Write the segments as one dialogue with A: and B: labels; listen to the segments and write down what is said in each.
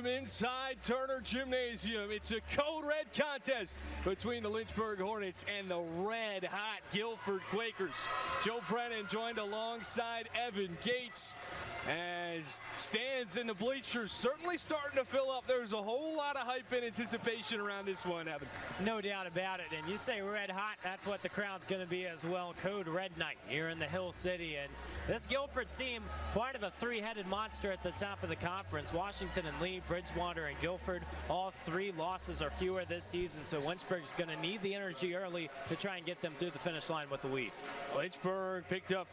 A: inside Turner Gymnasium. It's a code red contest between the Lynchburg Hornets and the red-hot Guilford Quakers. Joe Brennan joined alongside Evan Gates as stands in the bleachers certainly starting to fill up. There's a whole lot of hype and anticipation around this one, Evan.
B: No doubt about it. And you say red hot, that's what the crowd's going to be as well. Code Red Night here in the Hill City. And this Guilford team, part of a three-headed monster at the top of the conference. Washington and Lee, Bridgewater and Guilford, all three losses or fewer this season. So Lynchburg's going to need the energy early to try and get them through the finish line with the lead.
A: Lynchburg picked up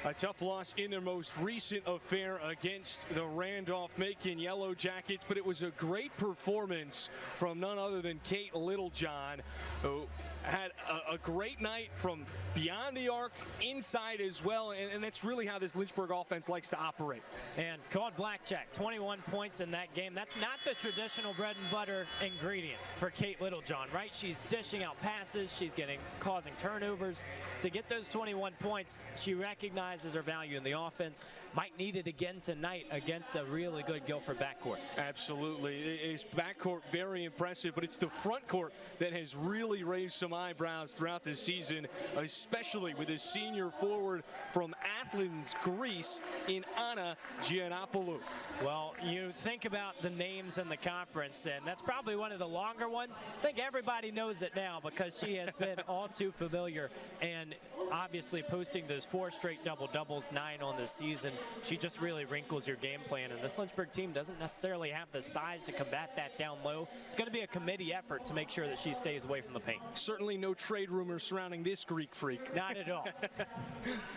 A: a tough loss in their most recent affair against the Randolph-Macon Yellow Jackets, but it was a great performance from none other than Kate Littlejohn, who had a great night from beyond the arc, inside as well, and that's really how this Lynchburg offense likes to operate.
B: And called blackjack, 21 points in that game. That's not the traditional bread and butter ingredient for Kate Littlejohn, right? She's dishing out passes, she's causing turnovers. To get those 21 points, she recognizes her value in the offense. Might need it again tonight against a really good Guilford backcourt.
A: Absolutely. It's backcourt very impressive, but it's the front court that has really raised some eyebrows throughout this season, especially with a senior forward from Athens, Greece, in Anna Giannopoulou.
B: Well, you think about the names in the conference, and that's probably one of the longer ones. I think everybody knows it now because she has been all too familiar, and obviously posting those 4 straight double-doubles, 9 on the season. She just really wrinkles your game plan, and this Lynchburg team doesn't necessarily have the size to combat that down low. It's going to be a committee effort to make sure that she stays away from the paint.
A: Certainly no trade rumors surrounding this Greek freak.
B: Not at all.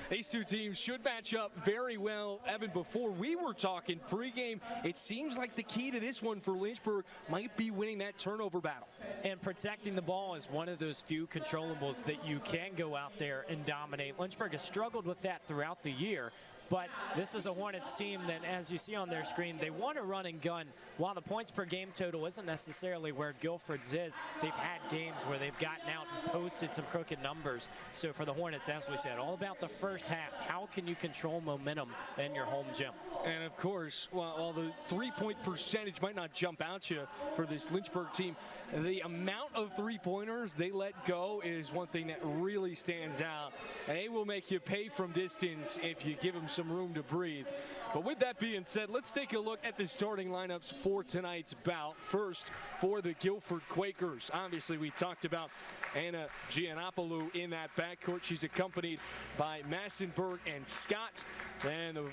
A: These two teams should match up very well. Evan, before we were talking pregame, it seems like the key to this one for Lynchburg might be winning that turnover battle.
B: And protecting the ball is one of those few controllables that you can go out there and dominate. Lynchburg has struggled with that throughout the year. But this is a Hornets team that, as you see on their screen, they want to run and gun. While the points per game total isn't necessarily where Guilford's is, they've had games where they've gotten out and posted some crooked numbers. So for the Hornets, as we said, all about the first half. How can you control momentum in your home gym?
A: And of course, while the three-point percentage might not jump out you for this Lynchburg team, the amount of three-pointers they let go is one thing that really stands out. And they will make you pay from distance if you give them some room to breathe. But with that being said, let's take a look at the starting lineups for tonight's bout. First, for the Guilford Quakers. Obviously, we talked about Anna Giannopoulou in that backcourt. She's accompanied by Massenberg and Scott. Then the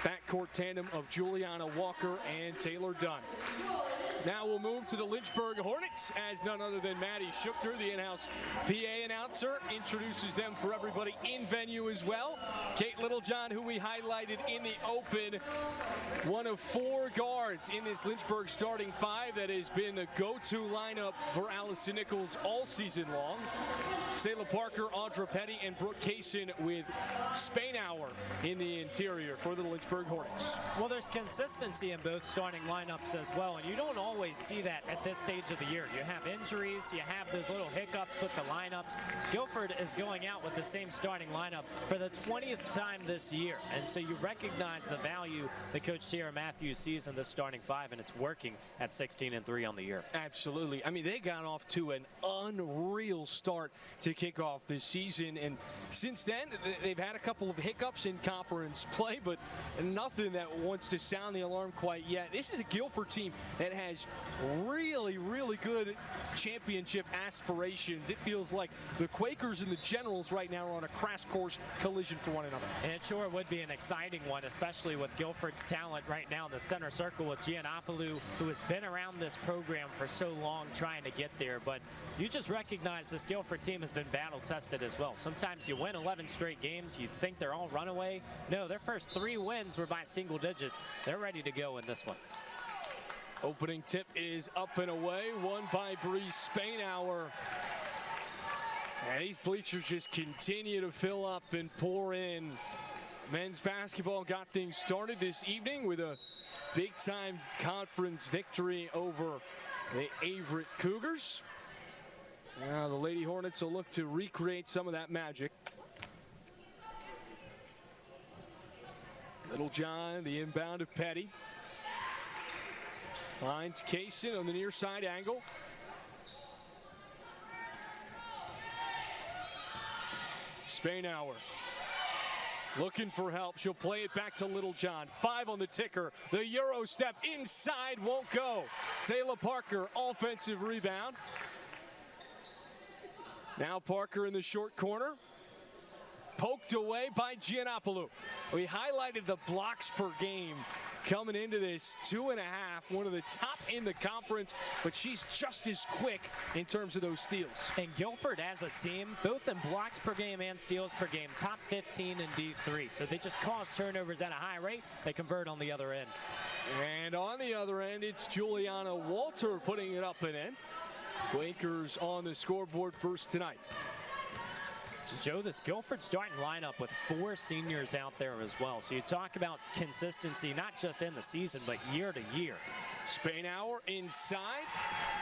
A: backcourt tandem of Juliana Walker and Taylor Dunn. Now we'll move to the Lynchburg Hornets as none other than Maddie Schuchter, the in-house PA announcer, introduces them for everybody in venue as well. Kate Littlejohn, who we highlighted in the open, one of 4 guards in this Lynchburg starting 5 that has been the go-to lineup for Allison Nichols all season long. Sayla Parker, Audra Petty, and Brooke Kaysen with Spainhour in the interior for the Lynchburg Hornets.
B: Well, there's consistency in both starting lineups as well, and you don't always see that at this stage of the year. You have injuries, you have those little hiccups with the lineups. Guilford is going out with the same starting lineup for the 20th time this year, and so you recognize the value that Coach Sarah Matthews sees in this starting 5, and it's working at 16-3 on the year.
A: Absolutely. I mean, they got off to an unreal start to kick off this season, and since then they've had a couple of hiccups in conference play, but nothing that wants to sound the alarm quite yet. This is a Guilford team that has really good championship aspirations. It feels like the Quakers and the Generals right now are on a crash course collision for one another.
B: And it sure would be an exciting one, especially with Guilford's talent right now in the center circle with Giannopoulou, who has been around this program for so long trying to get there. But you just recognize this Guilford team has been battle tested as well. Sometimes you win 11 straight games, you think they're all runaway. No, their first 3 wins were by single digits. They're ready to go in this one.
A: Opening tip is up and away, won by Bree Spainhour. And these bleachers just continue to fill up and pour in. Men's basketball got things started this evening with a big-time conference victory over the Averett Cougars. Now the Lady Hornets will look to recreate some of that magic. Littlejohn, the inbound of Petty. Finds Kaysen on the near side angle. Spainauer looking for help. She'll play it back to Littlejohn. 5 on the ticker. The Euro step inside won't go. Selah Parker, offensive rebound. Now Parker in the short corner. Poked away by Giannopoulou. We highlighted the blocks per game coming into this. 2.5, one of the top in the conference, but she's just as quick in terms of those steals.
B: And Guilford as a team, both in blocks per game and steals per game, top 15 in D3. So they just cause turnovers at a high rate. They convert on the other end.
A: And on the other end, it's Juliana Walter putting it up and in. Quakers on the scoreboard first tonight.
B: Joe, this Guilford starting lineup with 4 seniors out there as well. So you talk about consistency, not just in the season, but year to year.
A: Spainauer inside,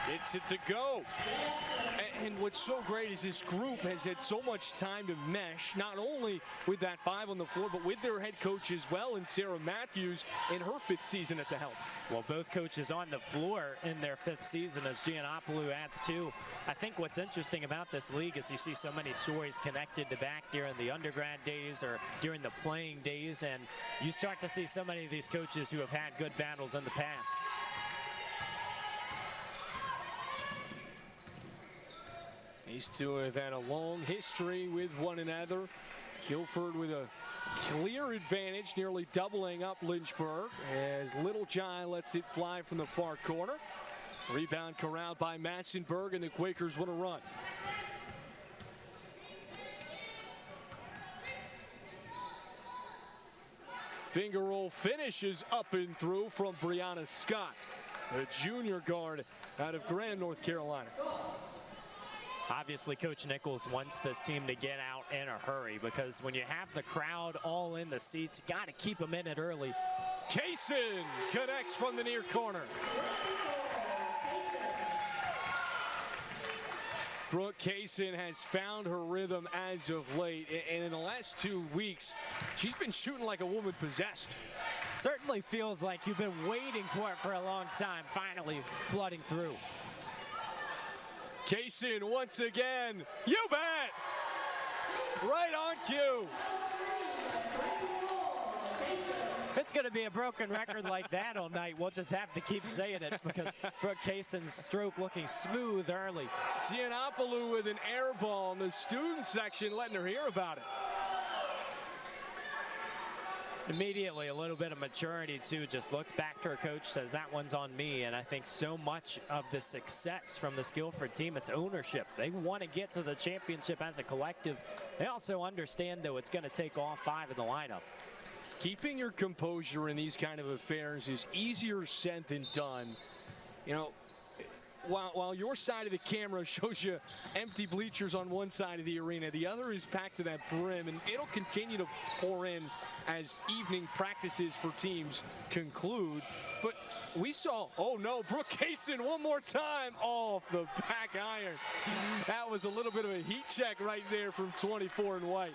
A: gets it to go. And what's so great is this group has had so much time to mesh, not only with that 5 on the floor, but with their head coach as well, and Sarah Matthews in her 5th season at the helm.
B: Well, both coaches on the floor in their 5th season as Giannopoulou adds 2. I think what's interesting about this league is you see so many stories connected to back during the undergrad days or during the playing days, and you start to see so many of these coaches who have had good battles in the past.
A: These two have had a long history with one another. Guilford with a clear advantage, nearly doubling up Lynchburg as Littlejohn lets it fly from the far corner. Rebound corralled by Massenburg, and the Quakers want to run. Finger roll finishes up and through from Brianna Scott, a junior guard out of Graham, North Carolina.
B: Obviously, Coach Nichols wants this team to get out in a hurry because when you have the crowd all in the seats, you got to keep them in it early.
A: Kaysen connects from the near corner. Brooke Kaysen has found her rhythm as of late, and in the last 2 weeks, she's been shooting like a woman possessed.
B: Certainly feels like you've been waiting for it for a long time, finally flooding through.
A: Kaysen once again, you bet! Right on cue.
B: If it's going to be a broken record like that all night, we'll just have to keep saying it because Brooke Kaysen's stroke looking smooth early.
A: Giannopoulou with an air ball in the student section, letting her hear about it.
B: Immediately, a little bit of maturity, too. Just looks back to her coach, says, that one's on me. And I think so much of the success from this Guilford team, it's ownership. They want to get to the championship as a collective. They also understand, though, it's going to take all 5 in the lineup.
A: Keeping your composure in these kind of affairs is easier said than done. You know, while your side of the camera shows you empty bleachers on one side of the arena, the other is packed to that brim, and it'll continue to pour in as evening practices for teams conclude. But we saw, oh no, Brooke Kaysen one more time off the back iron. That was a little bit of a heat check right there from 24 and white.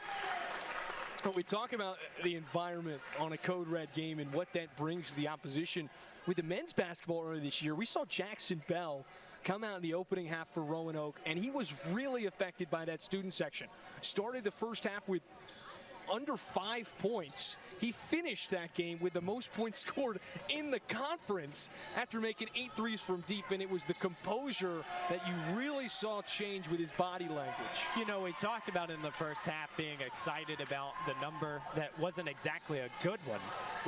A: But we talk about the environment on a Code Red game and what that brings to the opposition. With the men's basketball earlier this year, we saw Jackson Bell come out in the opening half for Roanoke, and he was really affected by that student section. Started the first half with under 5 points. He finished that game with the most points scored in the conference after making 8 threes from deep, and it was the composure that you really saw change with his body language.
B: You know, we talked about in the first half being excited about the number that wasn't exactly a good one.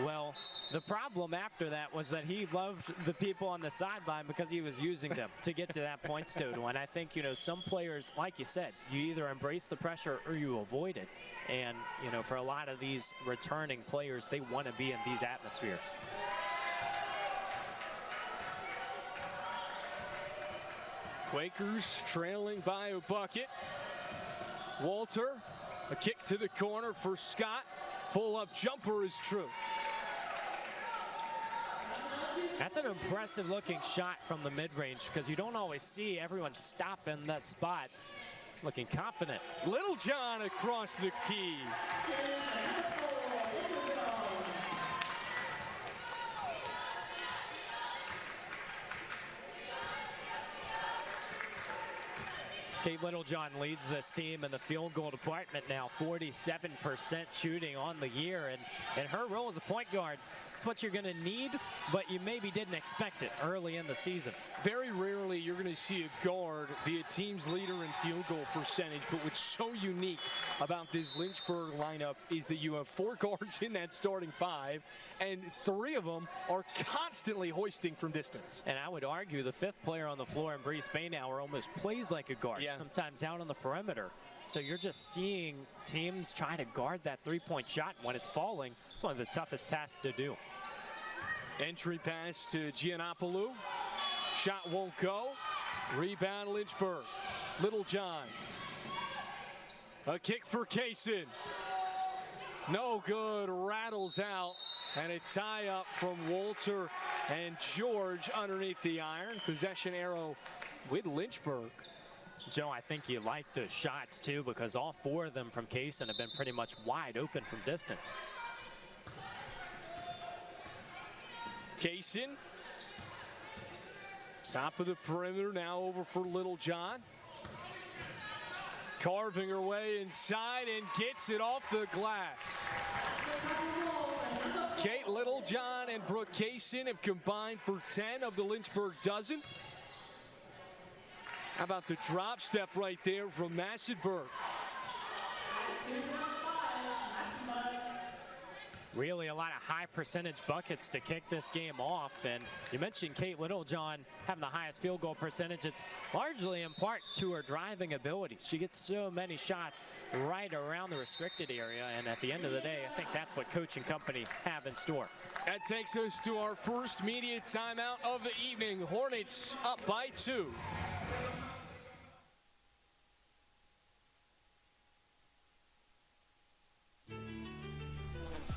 B: Well, the problem after that was that he loved the people on the sideline because he was using them to get to that points total. And I think, you know, some players, like you said, you either embrace the pressure or you avoid it. And, you know, for a lot of these returning players, they want to be in these atmospheres.
A: Quakers trailing by a bucket. Walter, a kick to the corner for Scott. Pull-up jumper is true.
B: That's an impressive looking shot from the mid-range because you don't always see everyone stop in that spot. Looking confident.
A: Littlejohn across the key.
B: Kate Littlejohn leads this team in the field goal department now, 47% shooting on the year. And her role as a point guard, it's what you're going to need, but you maybe didn't expect it early in the season.
A: Very rarely you're going to see a guard be a team's leader in field goal percentage, but what's so unique about this Lynchburg lineup is that you have 4 guards in that starting 5, and 3 of them are constantly hoisting from distance.
B: And I would argue the 5th player on the floor, in Breeze Baynauer, almost plays like a guard, sometimes out on the perimeter. So you're just seeing teams try to guard that three-point shot. When it's falling, it's one of the toughest tasks to do.
A: Entry pass to Giannopoulou. Shot won't go. Rebound Lynchburg. Littlejohn. A kick for Kaysen. No good. Rattles out. And a tie-up from Walter and George underneath the iron. Possession arrow with Lynchburg.
B: Joe, I think you like the shots, too, because all 4 of them from Kaysen have been pretty much wide open from distance.
A: Kaysen. Top of the perimeter, now over for Littlejohn. Carving her way inside and gets it off the glass. Kate Littlejohn and Brooke Kaysen have combined for 10 of the Lynchburg dozen. How about the drop step right there from Massenburg?
B: Really a lot of high percentage buckets to kick this game off. And you mentioned Kate Littlejohn having the highest field goal percentage. It's largely in part to her driving abilities. She gets so many shots right around the restricted area. And at the end of the day, I think that's what coach and company have in store.
A: That takes us to our first media timeout of the evening. Hornets up by 2.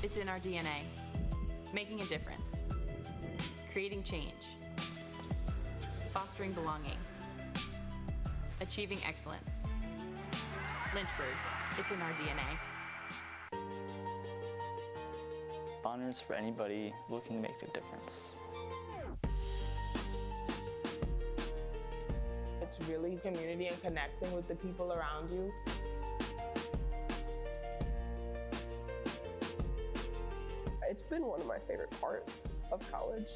C: It's in our DNA. Making a difference. Creating change. Fostering belonging. Achieving excellence. Lynchburg, it's in our DNA.
D: Honors for anybody looking to make a difference.
E: It's really community and connecting with the people around you.
F: It's been one of my favorite parts of college.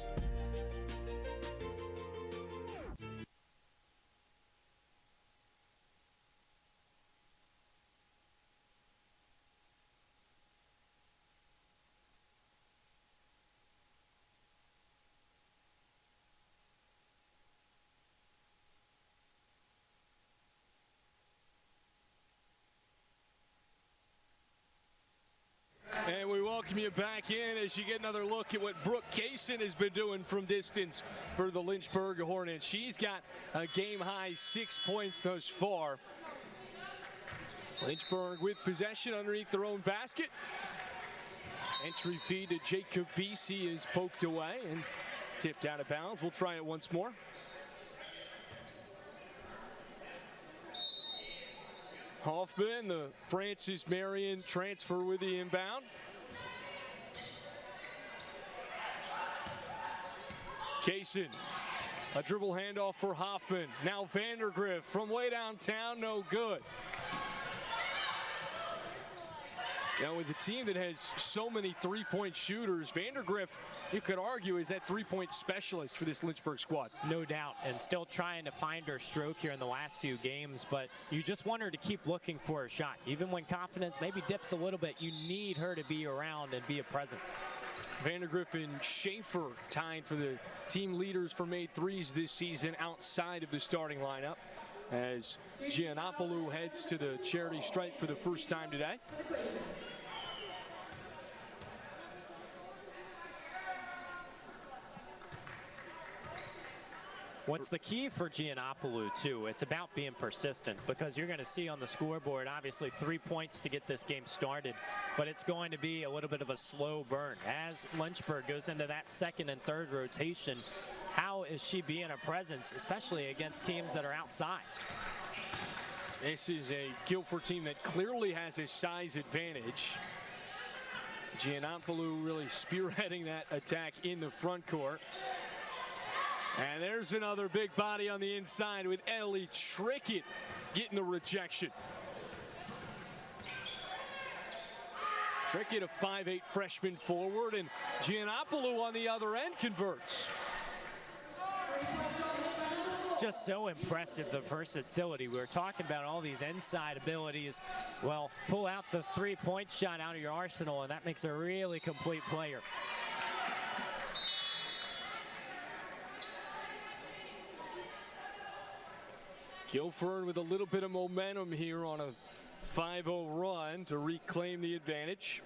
A: And we welcome you back in as you get another look at what Brooke Kaysen has been doing from distance for the Lynchburg Hornets. She's got a game-high 6 points thus far. Lynchburg with possession underneath their own basket. Entry feed to Jacob Beesey is poked away and tipped out of bounds. We'll try it once more. Hoffman, the Francis Marion transfer with the inbound. Kaysen, a dribble handoff for Hoffman. Now Vandergriff from way downtown, no good. Now with a team that has so many three-point shooters, Vandergriff, you could argue, is that three-point specialist for this Lynchburg squad.
B: No doubt, and still trying to find her stroke here in the last few games, but you just want her to keep looking for a shot. Even when confidence maybe dips a little bit, you need her to be around and be a presence.
A: Vandergriff and Schaefer tied for the team leaders for made threes this season outside of the starting lineup, as Giannopoulou heads to the charity stripe for the first time today.
B: What's the key for Giannopoulou, too? It's about being persistent, because you're going to see on the scoreboard, obviously, 3 points to get this game started, but it's going to be a little bit of a slow burn. As Lynchburg goes into that second and third rotation, how is she being a presence, especially against teams that are outsized?
A: This is a Guilford team that clearly has a size advantage. Giannopoulou really spearheading that attack in the front court. And there's another big body on the inside with Ellie Trickett getting the rejection. Trickett, a 5'8" freshman forward, and Giannopoulou on the other end converts.
B: Just so impressive, the versatility. We were talking about all these inside abilities. Well, pull out the three-point shot out of your arsenal, and that makes a really complete player.
A: Guilford with a little bit of momentum here on a 5-0 run to reclaim the advantage.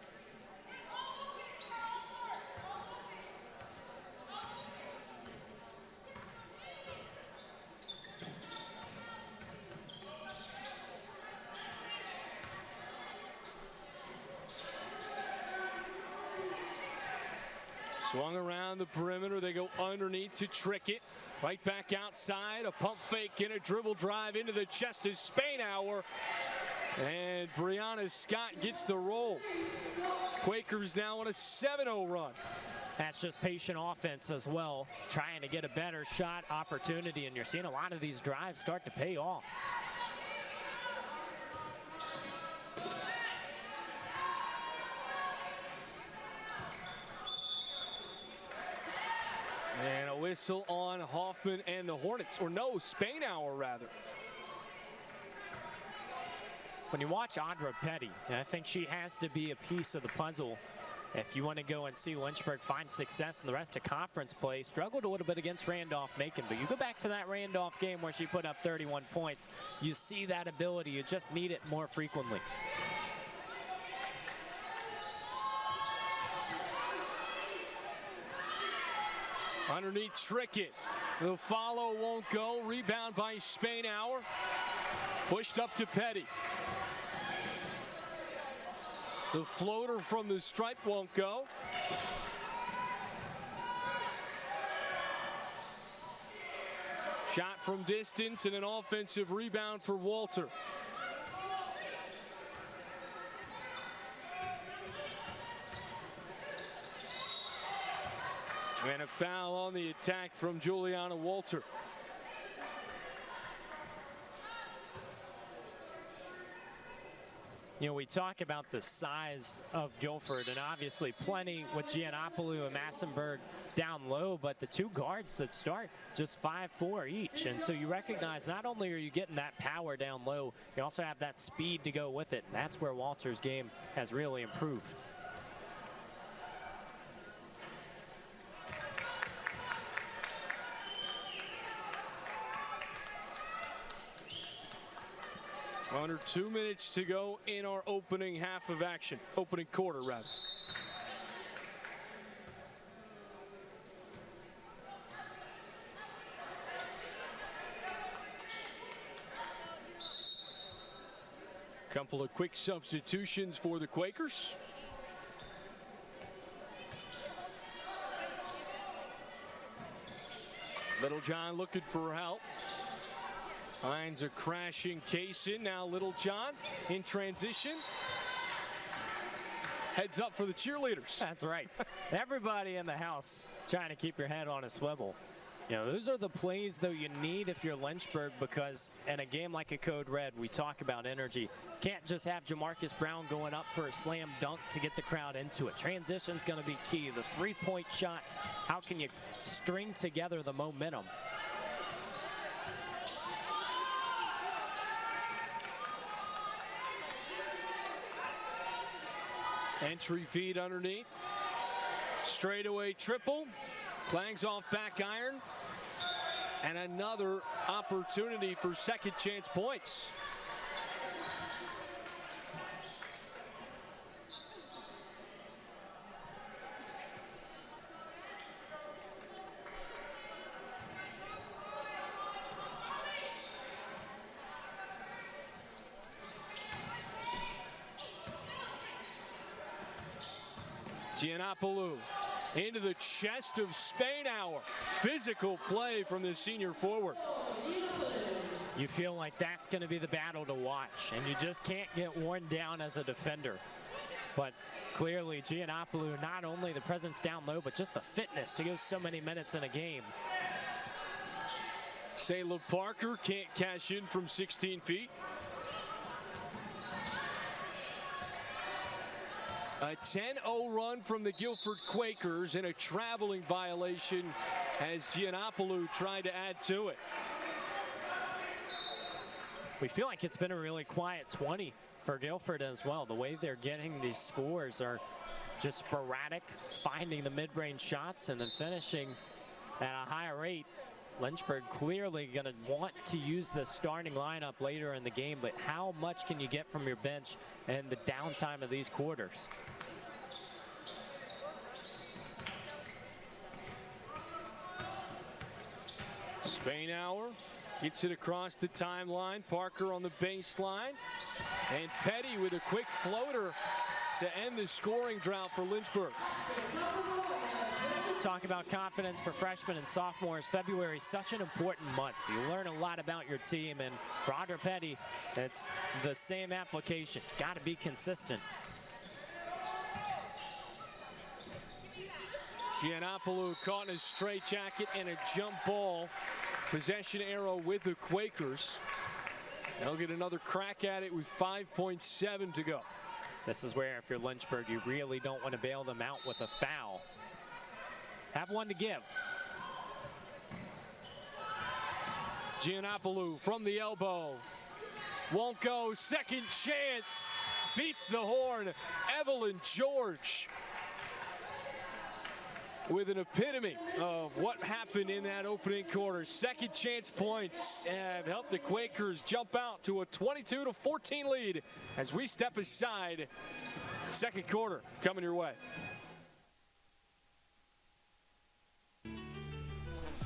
A: Swung around the perimeter. They go underneath to Trickett. Right back outside. A pump fake and a dribble drive into the chest of Spainhour. And Brianna Scott gets the roll. Quakers now on a 7-0 run.
B: That's just patient offense as well, trying to get a better shot opportunity, and you're seeing a lot of these drives start to pay off.
A: And a whistle on Hoffman and the Hornets, or no, Spainhour rather.
B: When you watch Audra Petty, I think she has to be a piece of the puzzle if you want to go and see Lynchburg find success in the rest of conference play. Struggled a little bit against Randolph-Macon, but you go back to that Randolph game where she put up 31 points. You see that ability. You just need it more frequently.
A: Underneath Trickett. The follow won't go. Rebound by Spainhour. Pushed up to Petty. The floater from the stripe won't go. Shot from distance and an offensive rebound for Walter. And a foul on the attack from Juliana Walter.
B: You know, we talk about the size of Guilford, and obviously plenty with Giannopoulou and Massenberg down low, but the two guards that start just 5'4" each. And so you recognize not only are you getting that power down low, you also have that speed to go with it. And that's where Walter's game has really improved.
A: Under 2 minutes to go in our opening half of action. Opening quarter, rather. Couple of quick substitutions for the Quakers. Littlejohn looking for help. Finds a crashing Kaysen. Now Littlejohn in transition. Heads up for the cheerleaders.
B: That's right. Everybody in the house trying to keep your head on a swivel. You know, those are the plays, though, you need if you're Lynchburg, because in a game like a Code Red, we talk about energy. Can't just have Jamarcus Brown going up for a slam dunk to get the crowd into it. Transition's going to be key. The three-point shots, how can you string together the momentum?
A: Entry feed underneath. Straightaway triple. Clangs off back iron. And another opportunity for second chance points. Giannopoulou into the chest of Spainhour. Physical play from the senior forward.
B: You feel like that's going to be the battle to watch, and you just can't get worn down as a defender. But clearly, Giannopoulou, not only the presence down low, but just the fitness to go so many minutes in a game.
A: Sayla Parker can't cash in from 16 feet. A 10-0 run from the Guilford Quakers and a traveling violation as Giannopoulou tried to add to it.
B: We feel like it's been a really quiet 20 for Guilford as well. The way they're getting these scores are just sporadic, finding the mid-range shots and then finishing at a higher rate. Lynchburg clearly going to want to use the starting lineup later in the game, but how much can you get from your bench and the downtime of these quarters?
A: Spainhour gets it across the timeline. Parker on the baseline. And Petty with a quick floater to end the scoring drought for Lynchburg.
B: Talk about confidence for freshmen and sophomores. February is such an important month. You learn a lot about your team, and for Audra Petty, it's the same application. Got to be consistent.
A: Giannopoulou caught in a straight jacket and a jump ball. Possession arrow with the Quakers. They'll get another crack at it with 5.7 to go.
B: This is where, if you're Lynchburg, you really don't want to bail them out with a foul. Have one to give.
A: Giannopoulou from the elbow. Won't go. Second chance. Beats the horn. Evelyn George with an epitome of what happened in that opening quarter. Second chance points have helped the Quakers jump out to a 22-14 lead as we step aside. Second quarter coming your way.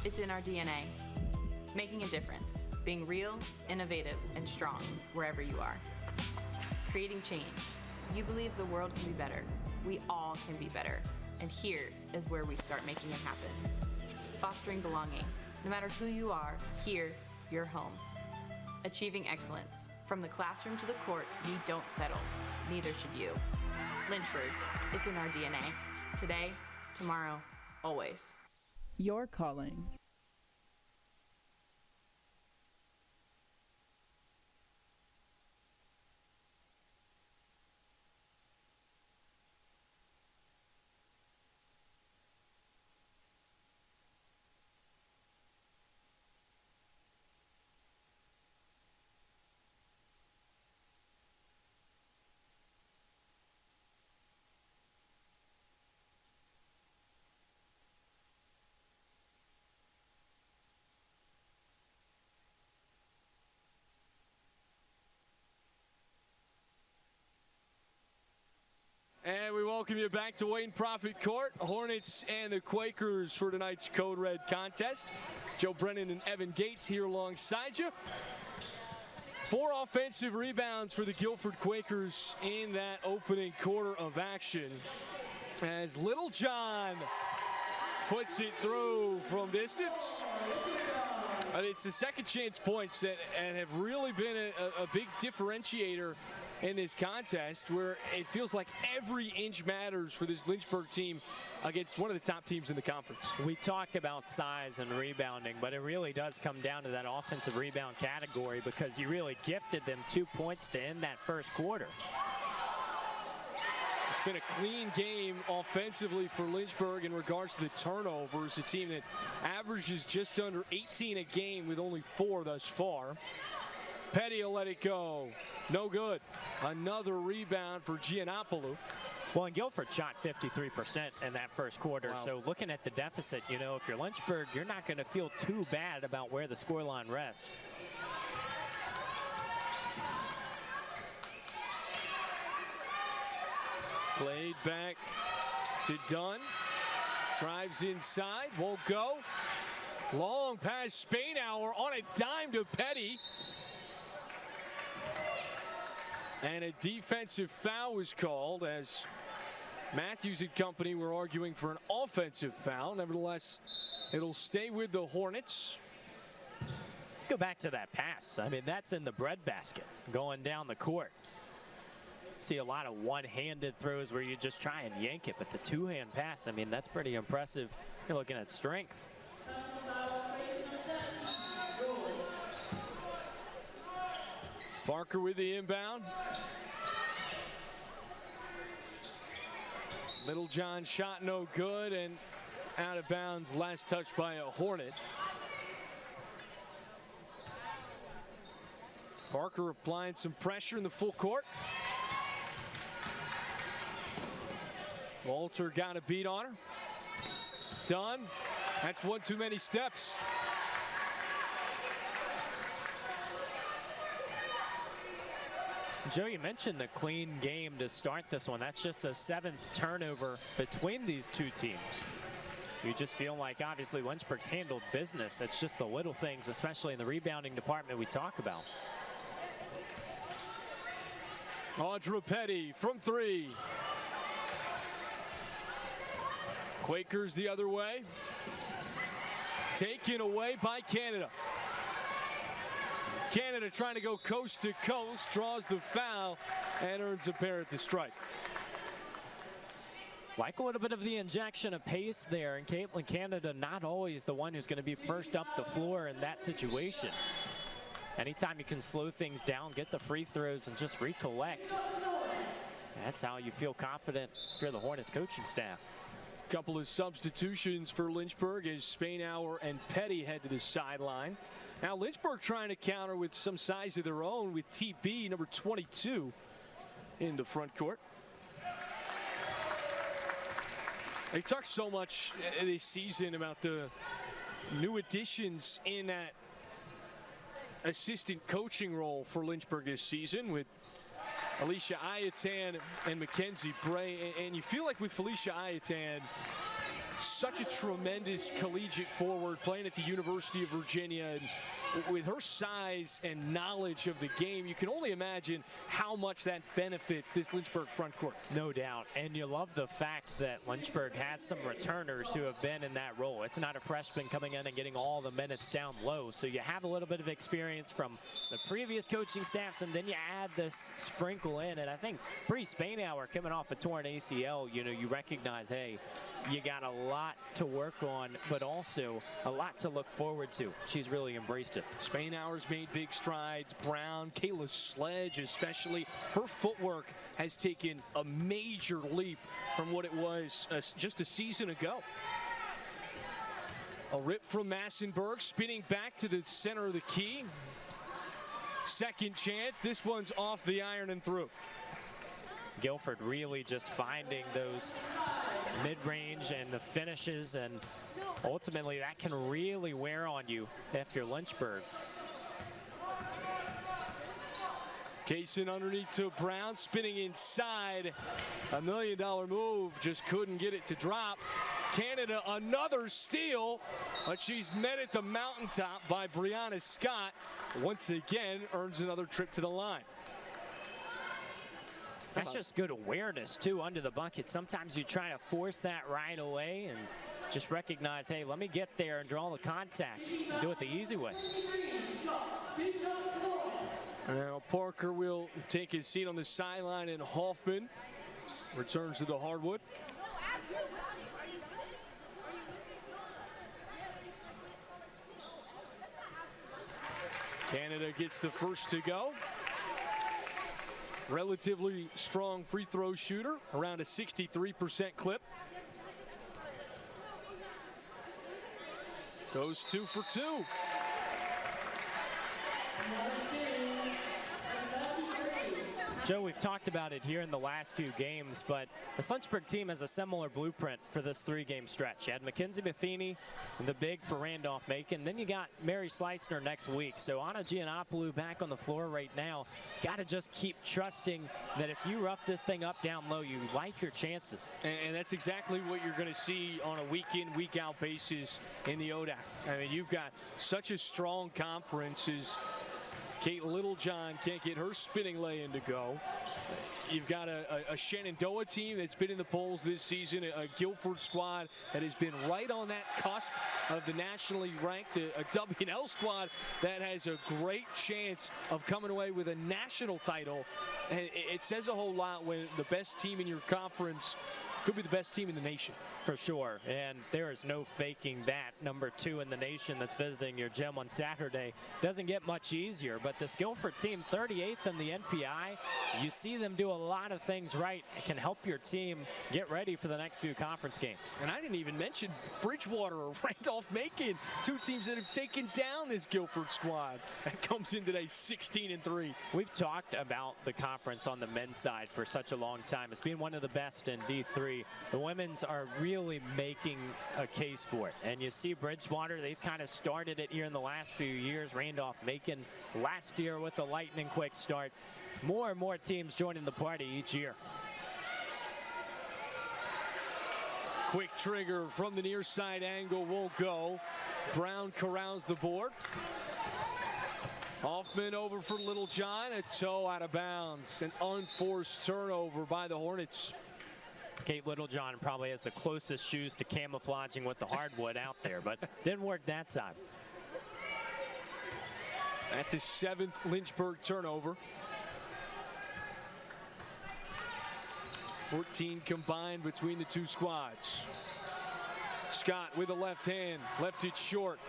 C: It's in our DNA. Making a difference. Being real, innovative, and strong wherever you are. Creating change. You believe the world can be better. We all can be better. And here is where we start making it happen. Fostering belonging. No matter who you are, here, you're home. Achieving excellence. From the classroom to the court, we don't settle. Neither should you. Lynchburg, it's in our DNA. Today, tomorrow, always.
G: Your calling.
A: And we welcome you back to Wayne Prophet Court. Hornets and the Quakers for tonight's Code Red contest. Joe Brennan and Evan Gates here alongside you. 4 offensive rebounds for the Guilford Quakers in that opening quarter of action. As Little John puts it through from distance. And it's the second chance points that have really been a big differentiator in this contest, where it feels like every inch matters for this Lynchburg team against one of the top teams in the conference.
B: We talk about size and rebounding, but it really does come down to that offensive rebound category, because you really gifted them 2 points to end that first quarter.
A: It's been a clean game offensively for Lynchburg in regards to the turnovers. A team that averages just under 18 a game with only 4 thus far. Petty will let it go. No good. Another rebound for Giannopoulou.
B: Well, and Guilford shot 53% in that first quarter.
A: Wow.
B: So looking at the deficit, you know, if you're Lynchburg, you're not going to feel too bad about where the scoreline rests.
A: Played back to Dunn. Drives inside. Won't go. Long pass. Spainhour on a dime to Petty. And a defensive foul was called as Matthews and company were arguing for an offensive foul. Nevertheless, it'll stay with the Hornets.
B: Go back to that pass. I mean, that's in the breadbasket going down the court. See a lot of one-handed throws where you just try and yank it, but the two-hand pass, I mean, that's pretty impressive. You're looking at strength.
A: Parker with the inbound. Littlejohn shot no good, and out of bounds, last touch by a Hornet. Parker applying some pressure in the full court. Walter got a beat on her. Done. That's one too many steps.
B: Joe, you mentioned the clean game to start this one. That's just the 7th turnover between these two teams. You just feel like, obviously, Lynchburg's handled business. It's just the little things, especially in the rebounding department, we talk about.
A: Audra Petty from 3. Quakers the other way. Taken away by Canada. Canada trying to go coast to coast, draws the foul, and earns a pair at the strike.
B: Like a little bit of the injection of pace there, and Caitlin Canada not always the one who's going to be first up the floor in that situation. Anytime you can slow things down, get the free throws, and just recollect, that's how you feel confident if you're the Hornets coaching staff.
A: Couple of substitutions for Lynchburg as Spainhour and Petty head to the sideline. Now Lynchburg trying to counter with some size of their own with TB, number 22, in the front court. They've talked so much this season about the new additions in that assistant coaching role for Lynchburg this season with Alicia Ayatan and Mackenzie Bray. And you feel like with Felicia Ayatan, such a tremendous collegiate forward playing at the University of Virginia. And with her size and knowledge of the game, you can only imagine how much that benefits this Lynchburg front court.
B: No doubt. And you love the fact that Lynchburg has some returners who have been in that role. It's not a freshman coming in and getting all the minutes down low. So you have a little bit of experience from the previous coaching staffs, and then you add this sprinkle in. And I think Bree Spainhour coming off a torn ACL, you know, you recognize, hey, you got a lot to work on, but also a lot to look forward to. She's really embraced it.
A: Spainhour's made big strides. Brown, Kayla Sledge especially, her footwork has taken a major leap from what it was just a season ago. A rip from Massenberg, spinning back to the center of the key. Second chance, this one's off the iron and through.
B: Guilford really just finding those mid-range and the finishes, and ultimately that can really wear on you if you're Lynchburg.
A: Kaysen underneath to Brown, spinning inside. $1 million move, just couldn't get it to drop. Canada, another steal, but she's met at the mountaintop by Brianna Scott. Once again, earns another trip to the line.
B: That's just good awareness, too, under the bucket. Sometimes you try to force that right away and just recognize, hey, let me get there and draw the contact and do it the easy way.
A: Now Parker will take his seat on the sideline, and Hoffman returns to the hardwood. Canada gets the first to go. Relatively strong free throw shooter, around a 63% clip. Goes 2 for 2.
B: Joe, we've talked about it here in the last few games, but the Lynchburg team has a similar blueprint for this 3-game stretch. You had Mackenzie Matheny, the big for Randolph-Macon. Then you got Mary Slicner next week. So Anna Giannopoulou back on the floor right now. Got to just keep trusting that if you rough this thing up down low, you like your chances.
A: And that's exactly what you're going to see on a week-in, week-out basis in the ODAC. I mean, you've got such a strong conference as Kate Littlejohn can't get her spinning lay-in to go. You've got a Shenandoah team that's been in the polls this season, a Guilford squad that has been right on that cusp of the nationally ranked, a W&L squad that has a great chance of coming away with a national title. And it says a whole lot when the best team in your conference could be the best team in the nation.
B: For sure, and there is no faking that. Number 2 in the nation that's visiting your gym on Saturday doesn't get much easier, but this Guilford team, 38th in the NPI, you see them do a lot of things right. It can help your team get ready for the next few conference games.
A: And I didn't even mention Bridgewater or Randolph-Macon, 2 teams that have taken down this Guilford squad. That comes in today 16-3.
B: We've talked about the conference on the men's side for such a long time. It's been one of the best in D3. The women's are really making a case for it. And you see Bridgewater, they've kind of started it here in the last few years. Randolph-Macon last year with a lightning quick start. More and more teams joining the party each year.
A: Quick trigger from the near side angle won't go. Brown corrals the board. Hoffman over for Littlejohn, a toe out of bounds. An unforced turnover by the Hornets.
B: Kate Littlejohn probably has the closest shoes to camouflaging with the hardwood out there, but didn't work that time.
A: At the 7th Lynchburg turnover. 14 combined between the 2 squads. Scott with a left hand, left it short.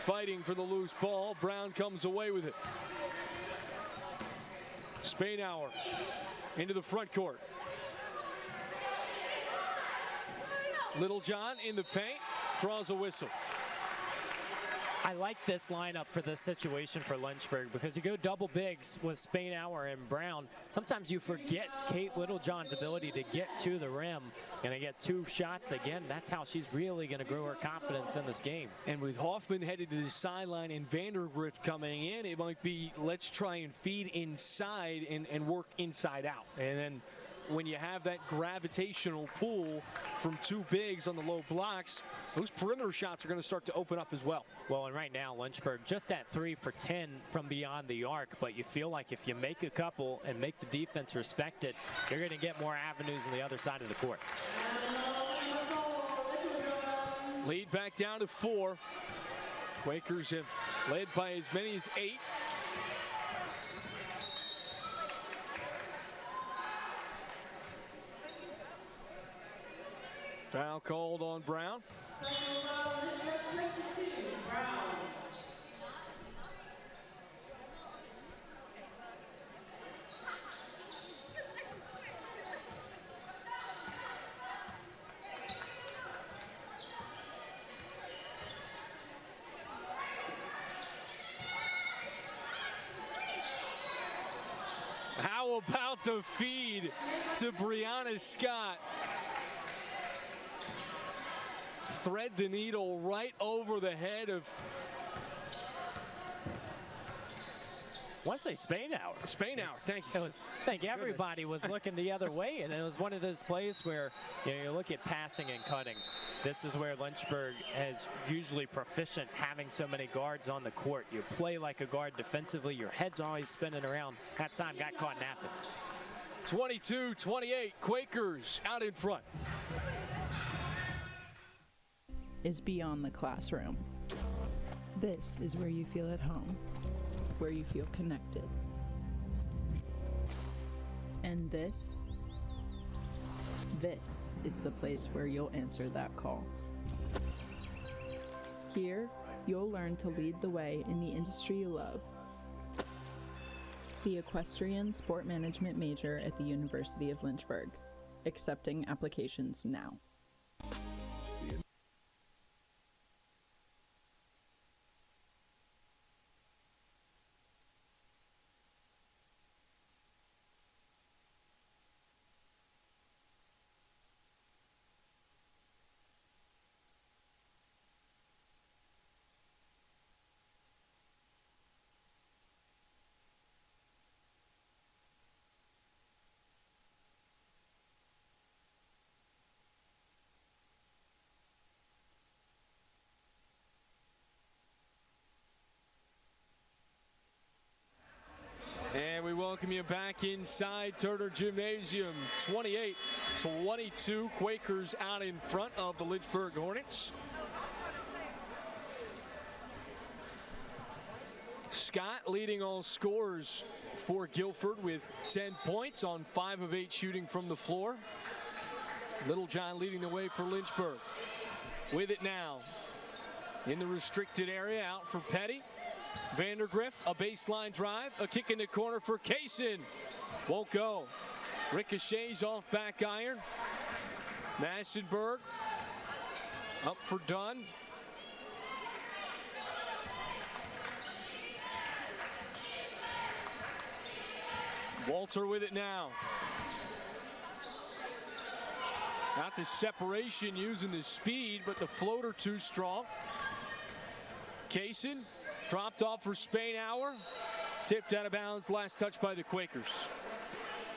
A: Fighting for the loose ball. Brown comes away with it. Spainhour into the front court. Littlejohn in the paint, draws a whistle.
B: I like this lineup for this situation for Lynchburg because you go double bigs with Spainhour and Brown. Sometimes you forget Kate Littlejohn's ability to get to the rim. Gonna get 2 shots again. That's how she's really gonna grow her confidence in this game.
A: And with Hoffman headed to the sideline and Vandergrift coming in, it might be let's try and feed inside and work inside out. And then when you have that gravitational pull from 2 bigs on the low blocks, those perimeter shots are going to start to open up as well.
B: Well, and right now, Lynchburg just at 3 for 10 from beyond the arc, but you feel like if you make a couple and make the defense respect it, you're going to get more avenues on the other side of the court.
A: Lead back down to 4. Quakers have led by as many as 8. Foul called on Brown. How about the feed to Brianna Scott? Thread the needle right over the head of...
B: I want to say Spainhour.
A: Spainhour, thank you.
B: I think everybody was looking the other way, and it was one of those plays where you look at passing and cutting. This is where Lynchburg is usually proficient, having so many guards on the court. You play like a guard defensively. Your head's always spinning around. That time got caught napping.
A: 22-28, Quakers out in front.
G: Is beyond the classroom. This is where you feel at home, where you feel connected. And this is the place where you'll answer that call. Here, you'll learn to lead the way in the industry you love. The Equestrian Sport Management major at the University of Lynchburg. Accepting applications now.
A: And we welcome you back inside Turner Gymnasium. 28-22, Quakers out in front of the Lynchburg Hornets. Scott leading all scorers for Guilford with 10 points on 5 of 8 shooting from the floor. Littlejohn leading the way for Lynchburg. With it now in the restricted area, out for Petty. Vandergriff, a baseline drive, a kick in the corner for Kaysen. Won't go. Ricochets off back iron. Massenberg up for Dunn. Walter with it now. Not the separation, using the speed, but the floater too strong. Kaysen dropped off for Spainhour. Tipped out of bounds, last touch by the Quakers.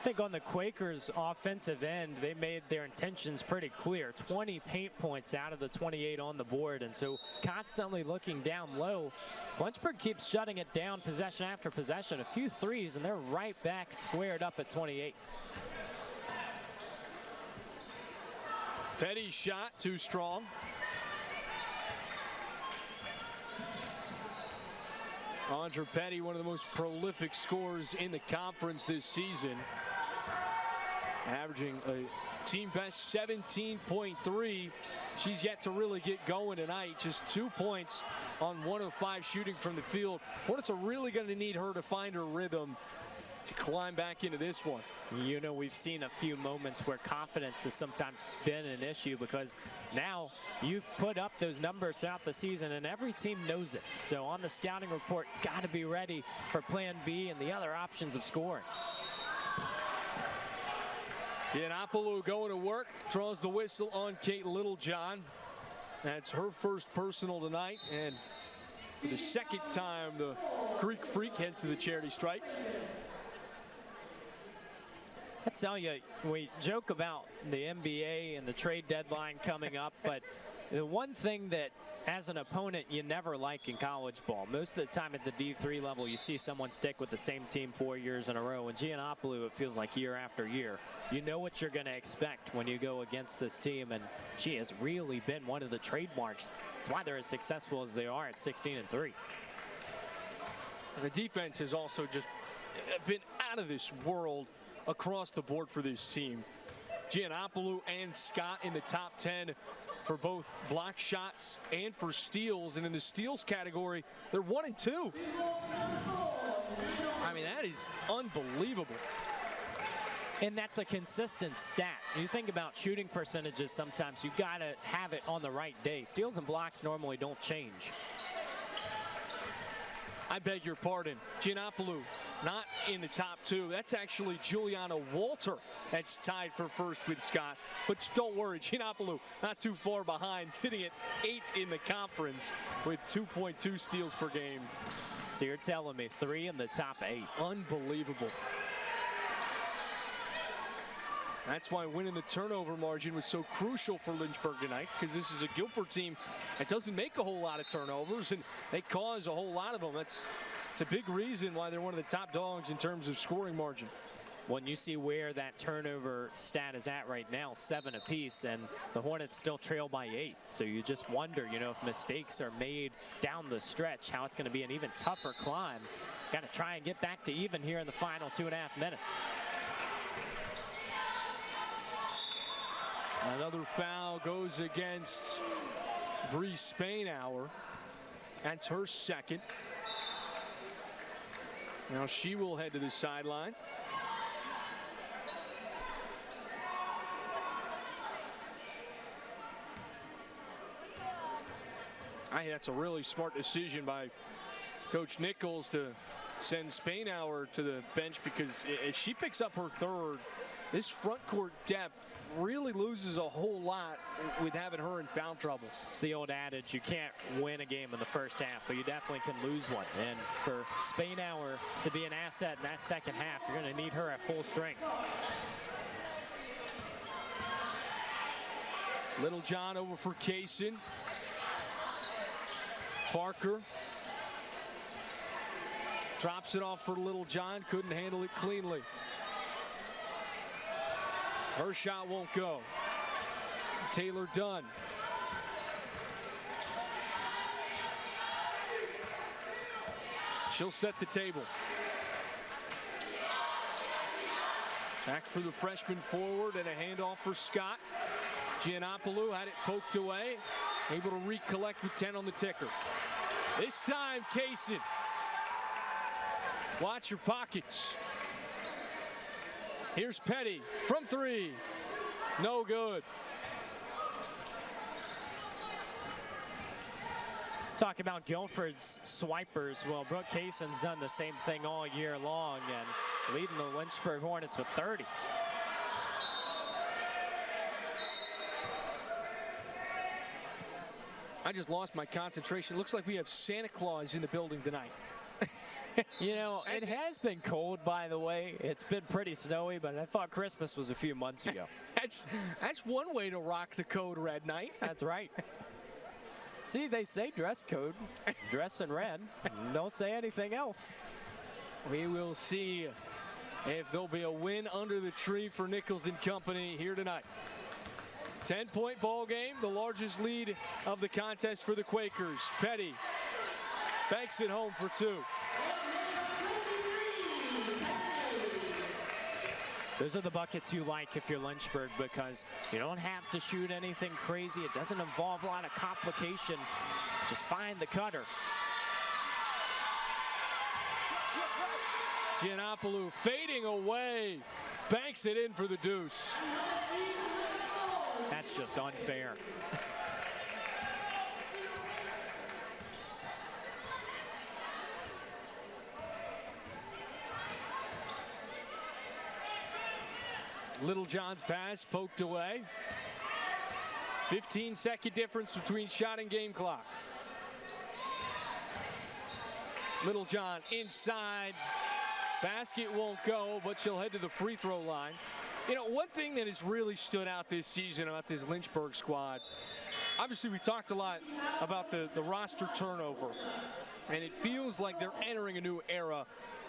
B: I think on the Quakers' offensive end, they made their intentions pretty clear. 20 paint points out of the 28 on the board, and so constantly looking down low. Lynchburg keeps shutting it down possession after possession. A few threes, and they're right back squared up at 28.
A: Petty's shot too strong. Andre Petty, one of the most prolific scorers in the conference this season, averaging a team best 17.3. She's yet to really get going tonight. Just 2 points on 1 of 5 shooting from the field. Hornets are really going to need her to find her rhythm to climb back into this one.
B: You know, we've seen a few moments where confidence has sometimes been an issue, because now you've put up those numbers throughout the season and every team knows it. So on the scouting report, got to be ready for plan B and the other options of scoring.
A: Giannopoulos going to work, draws the whistle on Kate Littlejohn. That's her first personal tonight, and for the second time the Greek Freak heads to the charity stripe.
B: I tell you, we joke about the NBA and the trade deadline coming up, but the one thing that as an opponent you never like in college ball, most of the time at the D3 level you see someone stick with the same team 4 years in a row. And Giannopoulos, it feels like year after year, you know what you're going to expect when you go against this team, and she has really been one of the trademarks. That's why they're as successful as they are at 16-3.
A: And the defense has also just been out of this world across the board for this team. Giannopoulos and Scott in the top 10 for both block shots and for steals. And in the steals category, they're 1 and 2. I mean, that is unbelievable.
B: And that's a consistent stat. You think about shooting percentages, sometimes you got to have it on the right day. Steals and blocks normally don't change.
A: I beg your pardon. Giannopoulos not in the top 2. That's actually Juliana Walter that's tied for first with Scott. But don't worry, Giannopoulos not too far behind, sitting at 8th in the conference with 2.2 steals per game.
B: So you're telling me 3 in the top 8.
A: Unbelievable. That's why winning the turnover margin was so crucial for Lynchburg tonight, because this is a Guilford team that doesn't make a whole lot of turnovers, and they cause a whole lot of them. It's a big reason why they're one of the top dogs in terms of scoring margin.
B: When you see where that turnover stat is at right now, 7 apiece, and the Hornets still trail by 8. So you just wonder, you know, if mistakes are made down the stretch, how it's going to be an even tougher climb. Got to try and get back to even here in the final 2.5 minutes.
A: Another foul goes against Bree Spainhour. That's her second. Now she will head to the sideline. I think that's a really smart decision by Coach Nichols to send Spainhour to the bench, because if she picks up her third, this front court depth really loses a whole lot with having her in foul trouble.
B: It's the old adage, you can't win a game in the first half, but you definitely can lose one. And for Spainhour to be an asset in that second half, you're going to need her at full strength.
A: Littlejohn over for Kaysen. Parker drops it off for Littlejohn, couldn't handle it cleanly. Her shot won't go. Taylor Dunn. She'll set the table. Back for the freshman forward and a handoff for Scott. Giannopoulou had it poked away. Able to recollect with 10 on the ticker. This time, Kaysen. Watch your pockets. Here's Petty from 3. No good.
B: Talk about Guilford's swipers. Well, Brooke Kaysen's done the same thing all year long and leading the Lynchburg Hornets with 30.
A: I just lost my concentration. Looks like we have Santa Claus in the building tonight.
B: You know, it has been cold, by the way. It's been pretty snowy, but I thought Christmas was a few months ago.
A: That's one way to rock the code red night.
B: That's right. See, they say dress code, dress in red. Don't say anything else.
A: We will see if there'll be a win under the tree for Nichols and company here tonight. 10-point ball game, the largest lead of the contest for the Quakers. Petty banks it home for 2.
B: Those are the buckets you like if you're Lynchburg, because you don't have to shoot anything crazy. It doesn't involve a lot of complication. Just find the cutter.
A: Giannopoulou fading away, banks it in for the deuce.
B: That's just unfair.
A: Littlejohn's pass poked away. 15-second difference between shot and game clock. Littlejohn inside. Basket won't go, but she'll head to the free throw line. You know, one thing that has really stood out this season about this Lynchburg squad, obviously we talked a lot about the roster turnover, and it feels like they're entering a new era,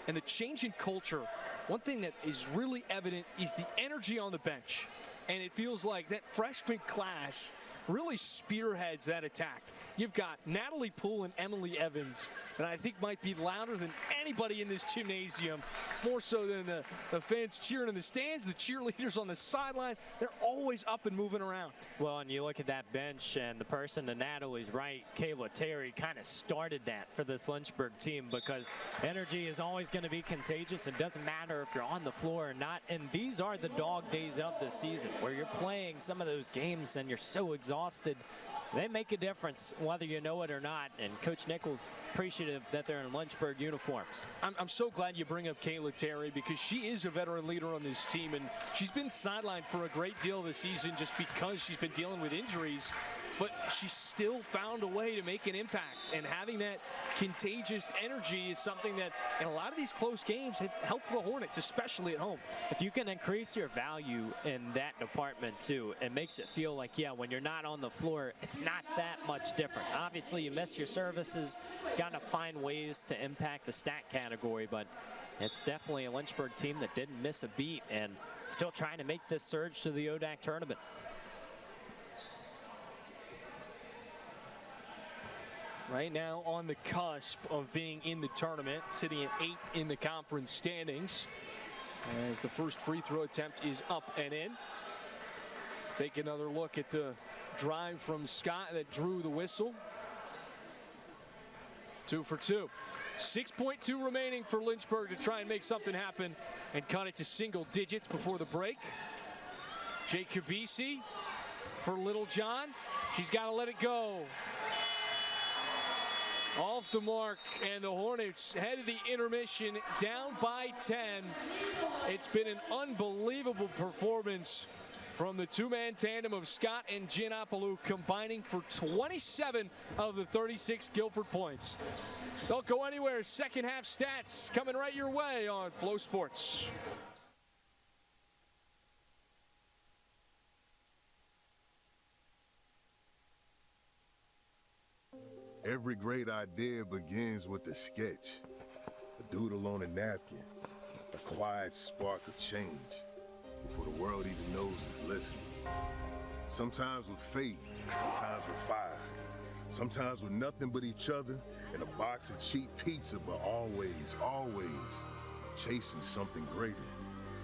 A: and the change in culture. One thing that is really evident is the energy on the bench, and it feels like that freshman class really spearheads that attack. You've got Natalie Poole and Emily Evans, and I think might be louder than anybody in this gymnasium, more so than the fans cheering in the stands, the cheerleaders on the sideline. They're always up and moving around.
B: Well, and you look at that bench, and the person to Natalie's right, Kayla Terry, kind of started that for this Lynchburg team, because energy is always going to be contagious. It doesn't matter if you're on the floor or not, and these are the dog days of the season, where you're playing some of those games and you're so exhausted. They make a difference whether you know it or not, and Coach Nichols appreciative that they're in Lynchburg uniforms.
A: I'm so glad you bring up Kayla Terry, because she is a veteran leader on this team, and she's been sidelined for a great deal this season just because she's been dealing with injuries. But she's still found a way to make an impact, and having that contagious energy is something that in a lot of these close games have helped the Hornets, especially at home.
B: If you can increase your value in that department too, it makes it feel like, yeah, when you're not on the floor, it's not that much different. Obviously, you miss your services, got to find ways to impact the stat category, but it's definitely a Lynchburg team that didn't miss a beat and still trying to make this surge to the ODAC tournament.
A: Right now on the cusp of being in the tournament, sitting at 8th in the conference standings, as the first free throw attempt is up and in. Take another look at the drive from Scott that drew the whistle. 2 for 2. 6.2 remaining for Lynchburg to try and make something happen and cut it to single digits before the break. Jacobisi for Littlejohn. She's got to let it go. Off the mark, and the Hornets head to the intermission down by 10. It's been an unbelievable performance from the two-man tandem of Scott and Giannopoulou, combining for 27 of the 36 Guilford points. Don't go anywhere. Second half stats coming right your way on FloSports.
H: Every great idea begins with a sketch, a doodle on a napkin, a quiet spark of change before the world even knows it's listening. Sometimes with faith, sometimes with fire, Sometimes with nothing but each other and a box of cheap pizza, but always, always chasing something greater.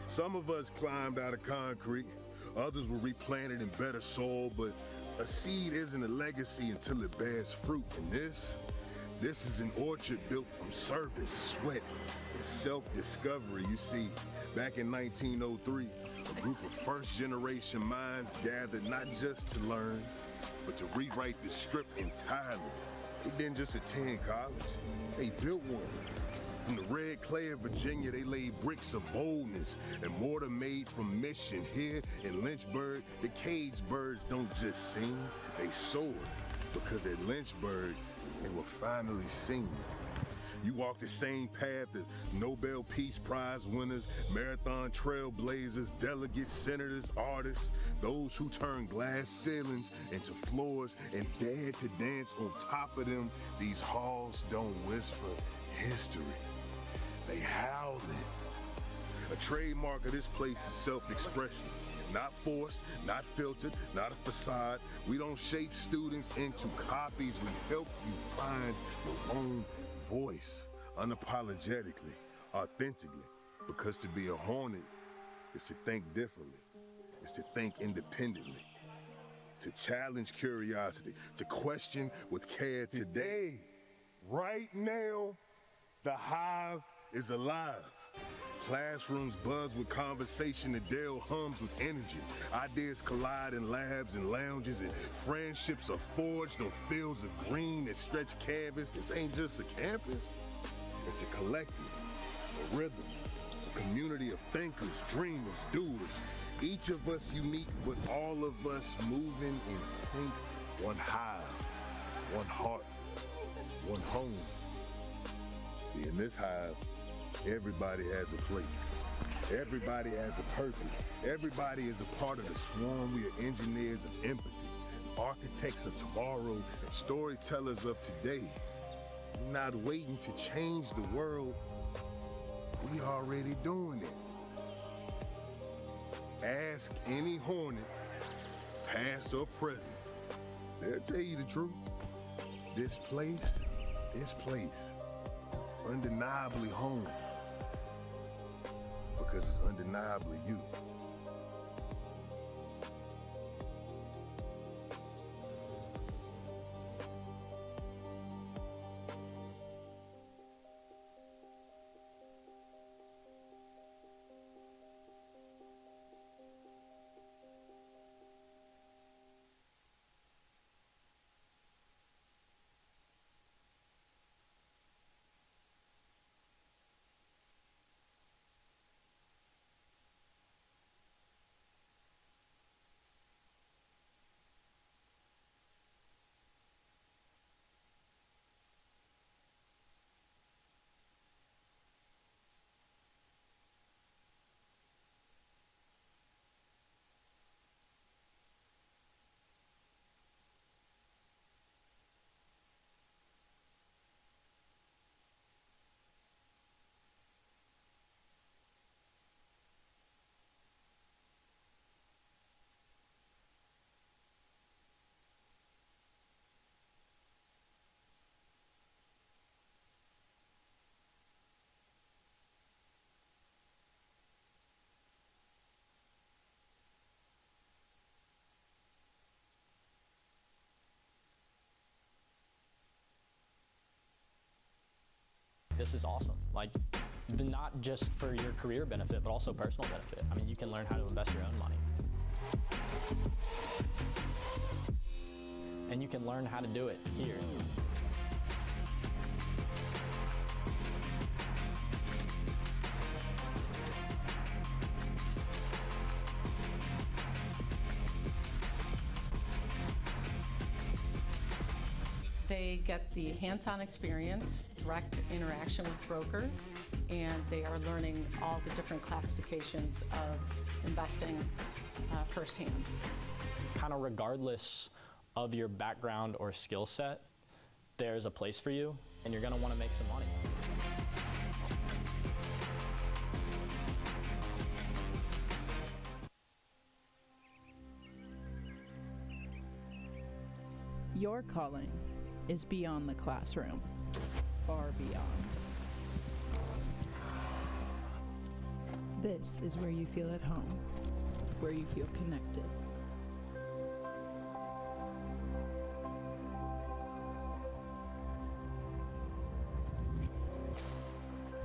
H: Some of us climbed out of concrete, others were replanted in better soil, but a seed isn't a legacy until it bears fruit. And this is an orchard built from service, sweat, and self-discovery. You see, back in 1903, a group of first-generation minds gathered not just to learn, but to rewrite the script entirely. They didn't just attend college, they built one. From the red clay of Virginia, they laid bricks of boldness and mortar made from mission. Here in Lynchburg, the cage birds don't just sing, they soar. Because at Lynchburg, they were finally seen. You walk the same path as Nobel Peace Prize winners, marathon trailblazers, delegates, senators, artists, those who turn glass ceilings into floors and dare to dance on top of them. These halls don't whisper history, they howl it. A trademark of this place is self-expression. Not forced, not filtered, not a facade. We don't shape students into copies. We help you find your own voice, unapologetically, authentically. Because to be a Hornet is to think differently, is to think independently, to challenge curiosity, to question with care. Today, right now, the Hive is alive. Classrooms buzz with conversation, the Dell hums with energy. Ideas collide in labs and lounges, and friendships are forged on fields of green that stretch canvas. This ain't just a campus, it's a collective, a rhythm, a community of thinkers, dreamers, doers. Each of us unique, but all of us moving in sync. One hive, one heart, one home. See, in this hive, everybody has a place. Everybody has a purpose. Everybody is a part of the swarm. We are engineers of empathy, architects of tomorrow, and storytellers of today. We're not waiting to change the world. We already doing it. Ask any Hornet, past or present. They'll tell you the truth. This place, undeniably home. Because it's undeniably you.
D: This is awesome. Like, not just for your career benefit, but also personal benefit. I mean, you can learn how to invest your own money. And you can learn how to do it here.
G: They get the hands-on experience, direct interaction with brokers, and they are learning all the different classifications of investing firsthand.
D: Kind of regardless of your background or skill set, there's a place for you, and you're going to want to make some money.
G: Your calling
I: is beyond the classroom, far beyond. This is where you feel at home, where you feel connected.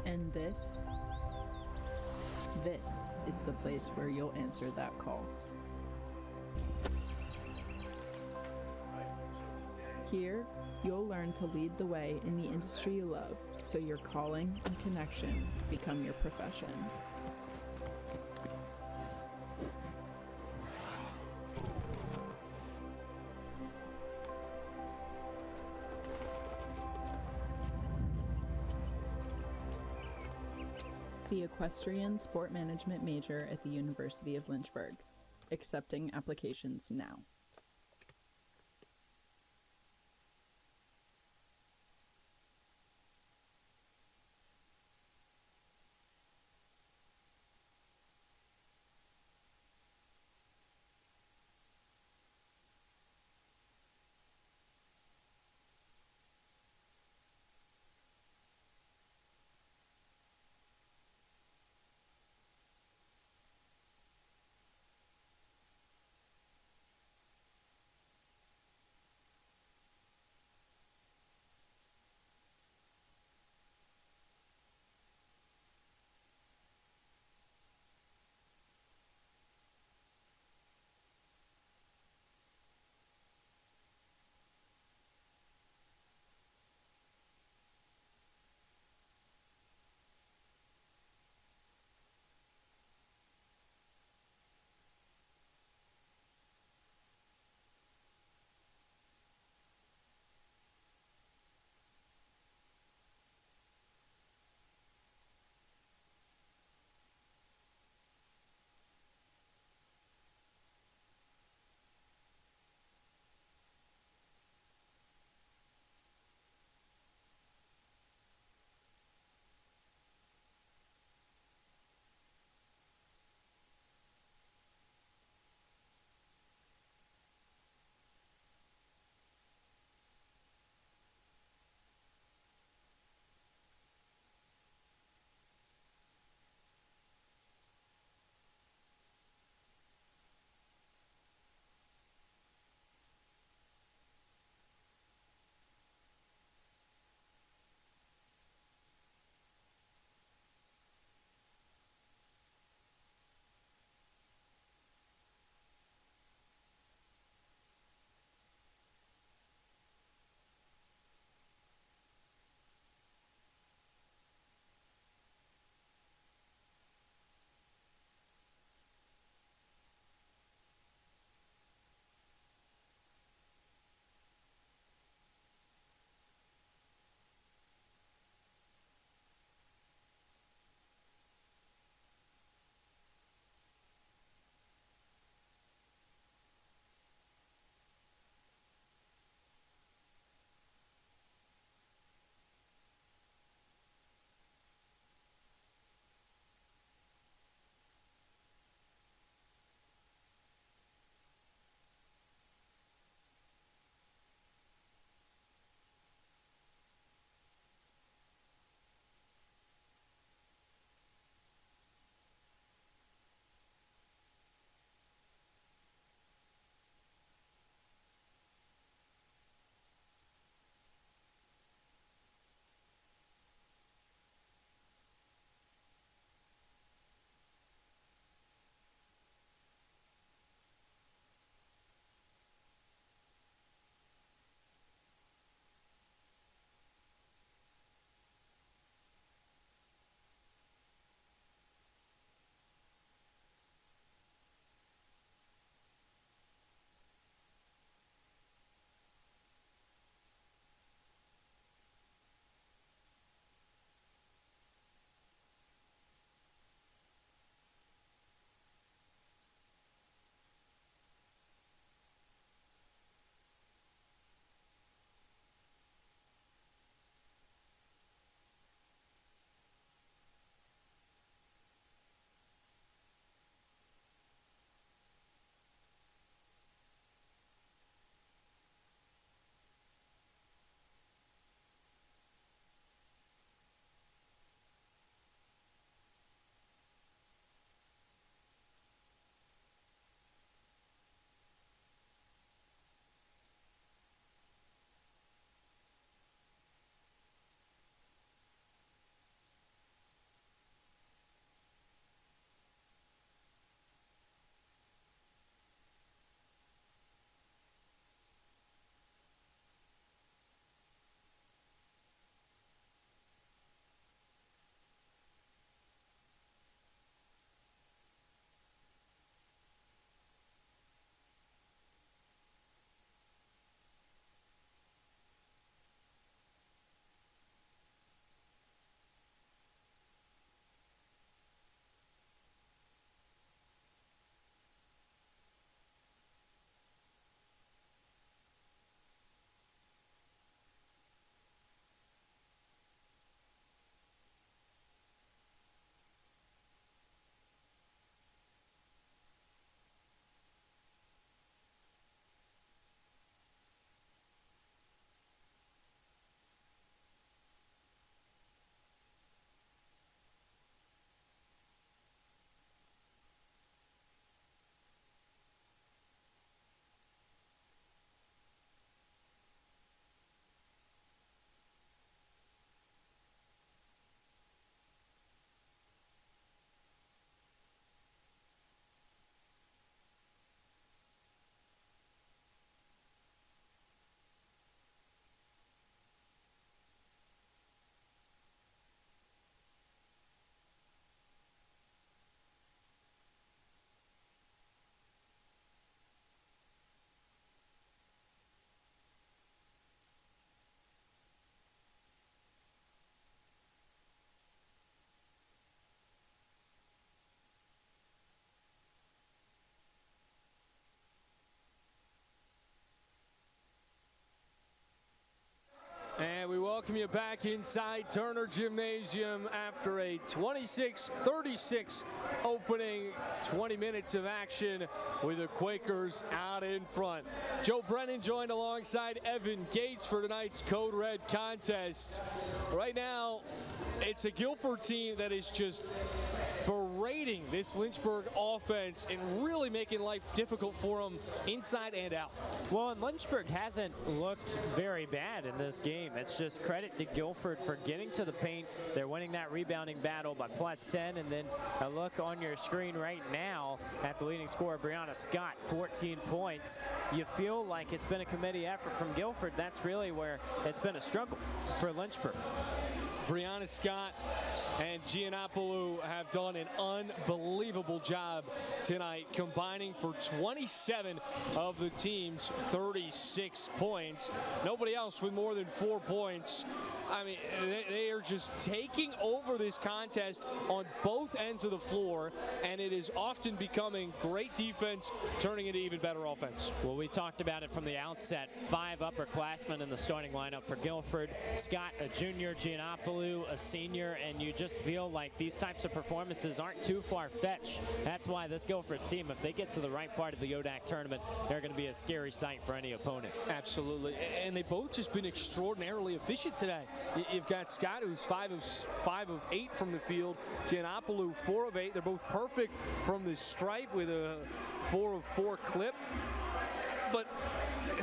I: And this is the place where you'll answer that call. Here, you'll learn to lead the way in the industry you love, so your calling and connection become your profession. The Equestrian Sport Management major at the University of Lynchburg. Accepting applications now.
A: you back inside Turner Gymnasium after a 26-36 opening. 20 minutes of action with the Quakers out in front. Joe Brennan joined alongside Evan Gates for tonight's Code Red contest. Right now, it's a Guilford team that is just berating this Lynchburg offense and really making life difficult for them inside and out.
B: Well, and Lynchburg hasn't looked very bad in this game. It's just credit to Guilford for getting to the paint. They're winning that rebounding battle by +10, and then a look on your screen right now at the leading scorer, Brianna Scott, 14 points. You feel like it's been a committee effort from Guilford. That's really where it's been a struggle for Lynchburg.
A: Brianna Scott and Giannopoulou have done an unbelievable job tonight, combining for 27 of the team's 36 points. Nobody else with more than 4 points. I mean, they are just taking over this contest on both ends of the floor, and it is often becoming great defense, turning into even better offense.
B: Well, we talked about it from the outset. 5 upperclassmen in the starting lineup for Guilford. Scott, a junior, Giannopoulou, a senior, and you just feel like these types of performances aren't too far-fetched. That's why this Guilford team, if they get to the right part of the ODAC tournament, they're going to be a scary sight for any opponent.
A: Absolutely, and they've both just been extraordinarily efficient today. You've got Scott, who's 5 of 8 from the field. Giannopoulou, 4 of 8. They're both perfect from the stripe with a 4 of 4 clip. But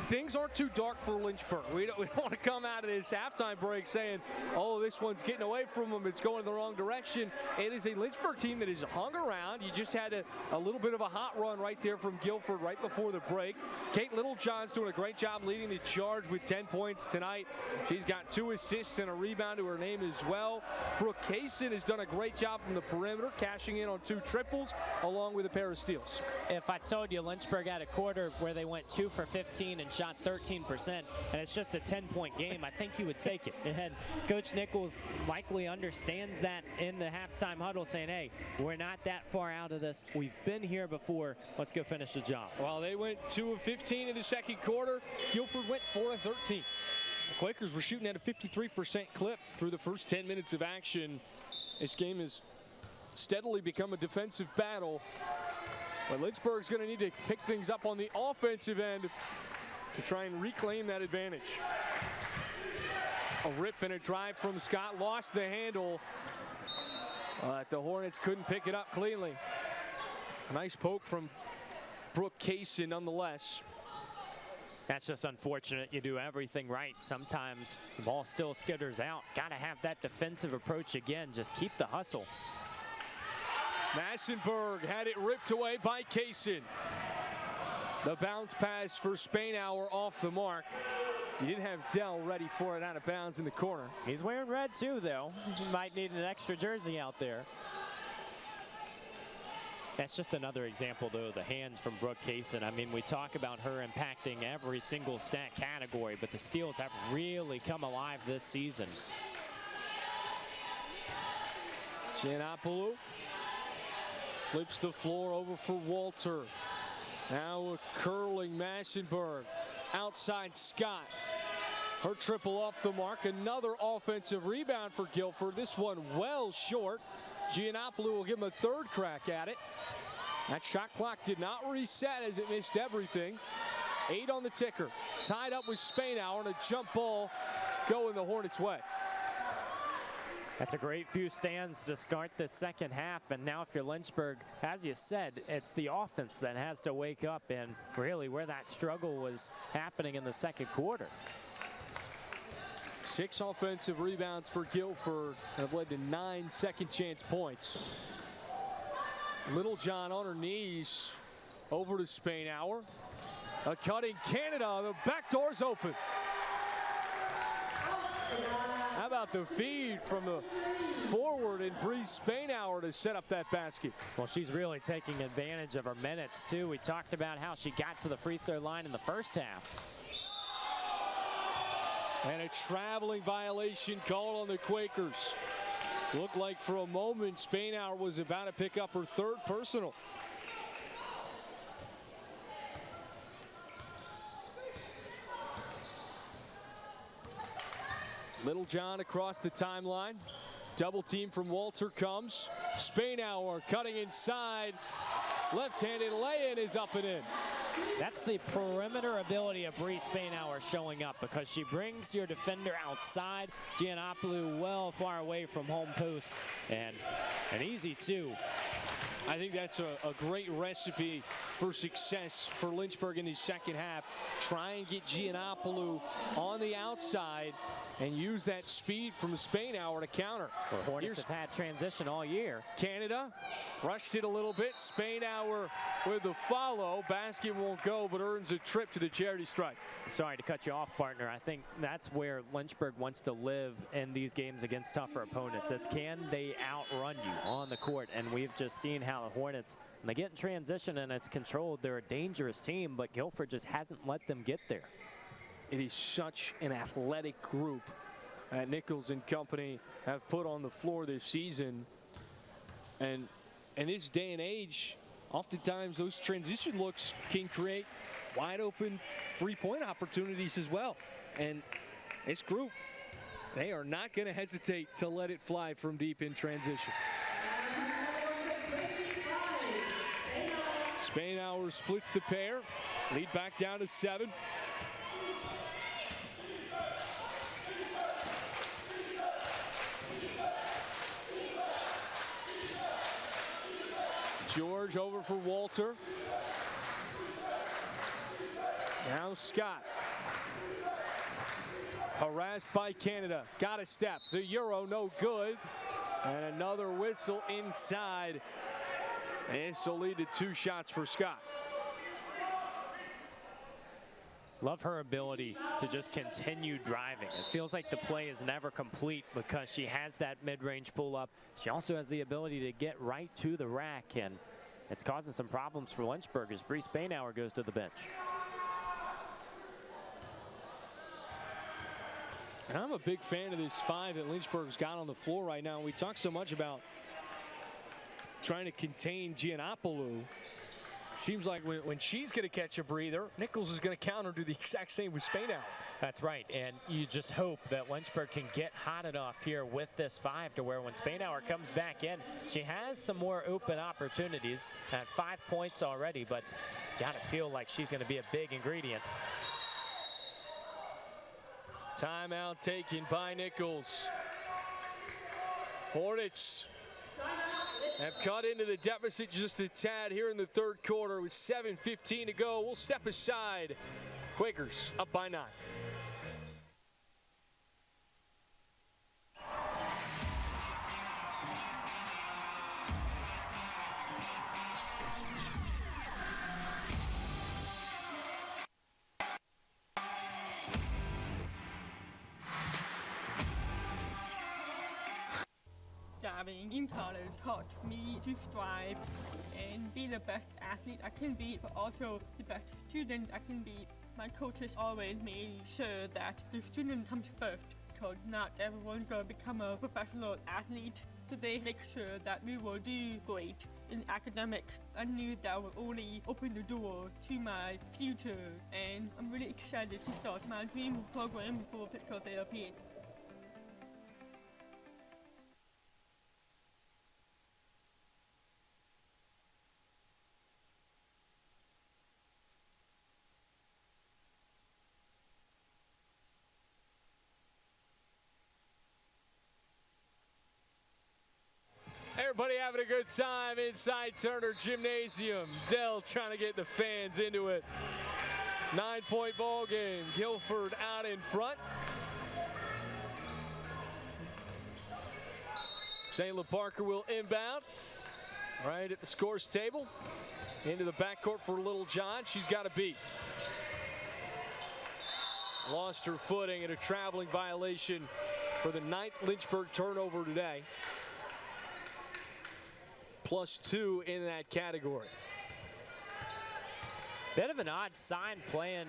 A: things aren't too dark for Lynchburg. We don't want to come out of this halftime break saying, oh, this one's getting away from them, it's going in the wrong direction. It is a Lynchburg team that has hung around. You just had a little bit of a hot run right there from Guilford right before the break. Kate Littlejohn's doing a great job leading the charge with 10 points tonight. She's got 2 assists and a rebound to her name as well. Brooke Kaysen has done a great job from the perimeter, cashing in on 2 triples along with a pair of steals.
B: If I told you Lynchburg had a quarter where they went 2 for 15 and shot 13%, and it's just a 10-point game, I think you would take it. And Coach Nichols likely understands that in the halftime huddle, saying, hey, we're not that far out of this. We've been here before. Let's go finish the job.
A: Well, they went 2 of 15 in the second quarter. Guilford went 4 of 13. The Quakers were shooting at a 53% clip through the first 10 minutes of action. This game has steadily become a defensive battle. But Lynchburg's going to need to pick things up on the offensive end to try and reclaim that advantage. A rip and a drive from Scott, lost the handle. The Hornets couldn't pick it up cleanly. A nice poke from Brooke Kaysen nonetheless.
B: That's just unfortunate. You do everything right. Sometimes the ball still skitters out. Got to have that defensive approach again. Just keep the hustle.
A: Massenberg had it ripped away by Kaysen. The bounce pass for Spainhour off the mark. You didn't have Dell ready for it out of bounds in the corner.
B: He's wearing red too, though. Might need an extra jersey out there. That's just another example, though, the hands from Brooke Kaysen. I mean, we talk about her impacting every single stat category, but the steals have really come alive this season.
A: Giannopoulou flips the floor over for Walter. Now a curling Massenberg. Outside Scott. Her triple off the mark. Another offensive rebound for Guilford. This one well short. Giannopoulou will give him a 3rd crack at it. That shot clock did not reset as it missed everything. 8 on the ticker. Tied up with Spainhour, and a jump ball going the Hornets' way.
B: That's a great few stands to start the second half. And now if you're Lynchburg, as you said, it's the offense that has to wake up, and really where that struggle was happening in the second quarter.
A: 6 offensive rebounds for Guilford have led to 9 second chance points. Littlejohn on her knees over to Spainhour. A cutting Canada. The back door's open. How about the feed from the forward and Breeze Spainhour to set up that basket?
B: Well, she's really taking advantage of her minutes, too. We talked about how she got to the free throw line in the first half.
A: And a traveling violation called on the Quakers. Looked like for a moment Spainhour was about to pick up her 3rd personal. Little John across the timeline. Double team from Walter comes. Spainhour cutting inside. Left-handed lay-in is up and in.
B: That's the perimeter ability of Bree Spainhour showing up, because she brings your defender outside. Giannopoulou well far away from home post, and an easy two.
A: I think that's a great recipe for success for Lynchburg in the second half. Try and get Giannopoulou on the outside and use that speed from Spainhour to counter.
B: Well, Hornets have had transition all year.
A: Canada rushed it a little bit. Spainhour with the follow. Basket won't go, but earns a trip to the charity stripe.
B: Sorry to cut you off, partner. I think that's where Lynchburg wants to live in these games against tougher opponents. It's, can they outrun you on the court? And we've just seen how the Hornets, when they get in transition and it's controlled, they're a dangerous team, but Guilford just hasn't let them get there.
A: It is such an athletic group that Nichols and company have put on the floor this season. And in this day and age, oftentimes those transition looks can create wide open three-point opportunities as well. And this group, they are not going to hesitate to let it fly from deep in transition. Spainhour splits the pair, lead back down to 7. George over for Walter. Now Scott. Harassed by Canada. Got a step. The Euro no good. And another whistle inside. This will lead to 2 shots for Scott.
B: Love her ability to just continue driving. It feels like the play is never complete because she has that mid-range pull-up. She also has the ability to get right to the rack, and it's causing some problems for Lynchburg as Bree Spainhour goes to the bench.
A: And I'm a big fan of this 5 that Lynchburg's got on the floor right now. We talk so much about trying to contain Giannopoulou. Seems like when she's going to catch a breather, Nichols is going to counter, do the exact same with Spainhour.
B: That's right, and you just hope that Lynchburg can get hot enough here with this 5 to where when Spainhour comes back in, she has some more open opportunities at 5 points already, but got to feel like she's going to be a big ingredient.
A: Timeout taken by Nichols. Hornets have cut into the deficit just a tad here in the third quarter with 7:15 to go. We'll step aside. Quakers up by 9.
J: Diving in college taught me to strive and be the best athlete I can be, but also the best student I can be. My coaches always made sure that the student comes first, because not everyone's going to become a professional athlete. So they make sure that we will do great in academic. I knew that would only open the door to my future, and I'm really excited to start my dream program for physical therapy.
A: Everybody having a good time inside Turner Gymnasium. Dell trying to get the fans into it. 9-point ball game. Guilford out in front. Sayla Parker will inbound right at the scores table. Into the backcourt for Little John. She's got a beat. Lost her footing and a traveling violation for the 9th Lynchburg turnover today. +2 in that category.
B: Bit of an odd sign playing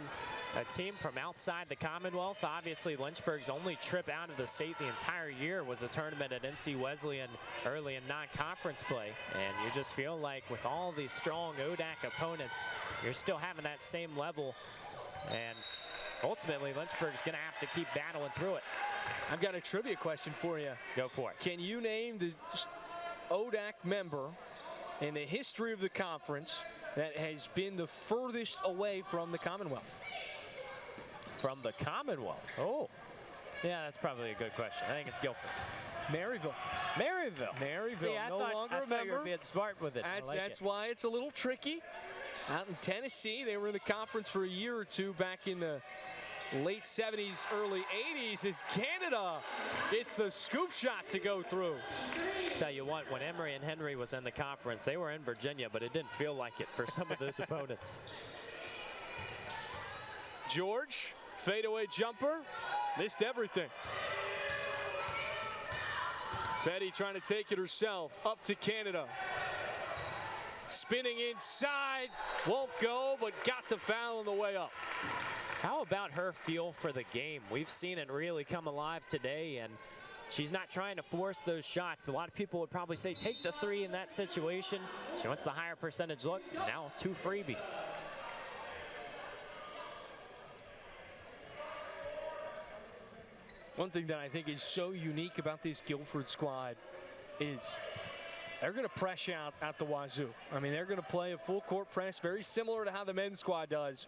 B: a team from outside the Commonwealth. Obviously, Lynchburg's only trip out of the state the entire year was a tournament at NC Wesleyan early in non-conference play. And you just feel like with all these strong ODAC opponents, you're still having that same level. And ultimately, Lynchburg's going to have to keep battling through it.
A: I've got a trivia question for you.
B: Go for it.
A: Can you name the ODAC member in the history of the conference that has been the furthest away from the Commonwealth?
B: From the Commonwealth? Oh. Yeah, that's probably a good question. I think it's Guilford.
A: Maryville.
B: Maryville. See, I thought you were being smart with it.
A: That's why it's a little tricky. Out in Tennessee, they were in the conference for a year or two back in the late 70s, early 80s. As Canada gets the scoop shot to go through.
B: Tell you what, when Emory and Henry was in the conference, they were in Virginia, but it didn't feel like it for some of those opponents.
A: George, fadeaway jumper, missed everything. Petty trying to take it herself, up to Canada. Spinning inside, won't go, but got the foul on the way up.
B: How about her feel for the game? We've seen it really come alive today, and she's not trying to force those shots. A lot of people would probably say take the three in that situation. She wants the higher percentage look. Now 2 freebies.
A: One thing that I think is so unique about this Guilford squad is they're going to press out at the wazoo. I mean, they're going to play a full court press, very similar to how the men's squad does.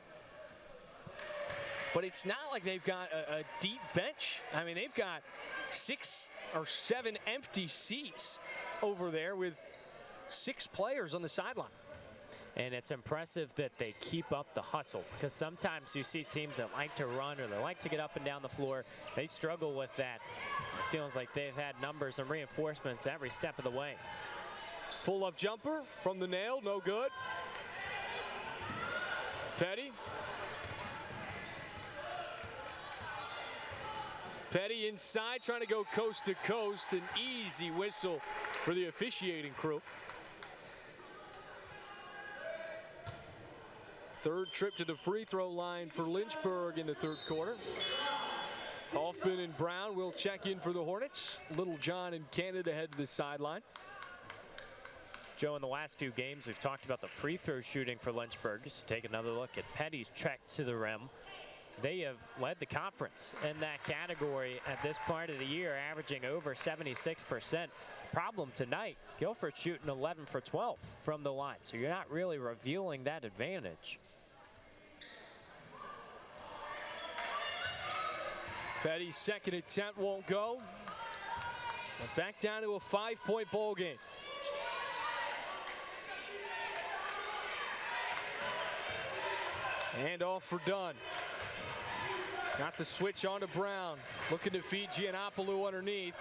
A: But it's not like they've got a deep bench. I mean, they've got 6 or 7 empty seats over there with 6 players on the sideline.
B: And it's impressive that they keep up the hustle, because sometimes you see teams that like to run or they like to get up and down the floor. They struggle with that. It feels like they've had numbers and reinforcements every step of the way.
A: Pull-up jumper from the nail, no good. Petty. Petty inside, trying to go coast to coast. An easy whistle for the officiating crew. Third trip to the free throw line for Lynchburg in the third quarter. Hoffman and Brown will check in for the Hornets. Little John and Canada head to the sideline.
B: Joe, in the last few games, we've talked about the free throw shooting for Lynchburg. Just take another look at Petty's trek to the rim. They have led the conference in that category at this part of the year, averaging over 76%. Problem tonight, Guilford shooting 11 for 12 from the line, so you're not really revealing that advantage.
A: Petty's second attempt won't go. But back down to a 5-point ball game. Hand off for Dunn. Got the switch on to Brown. Looking to feed Giannopoulou underneath.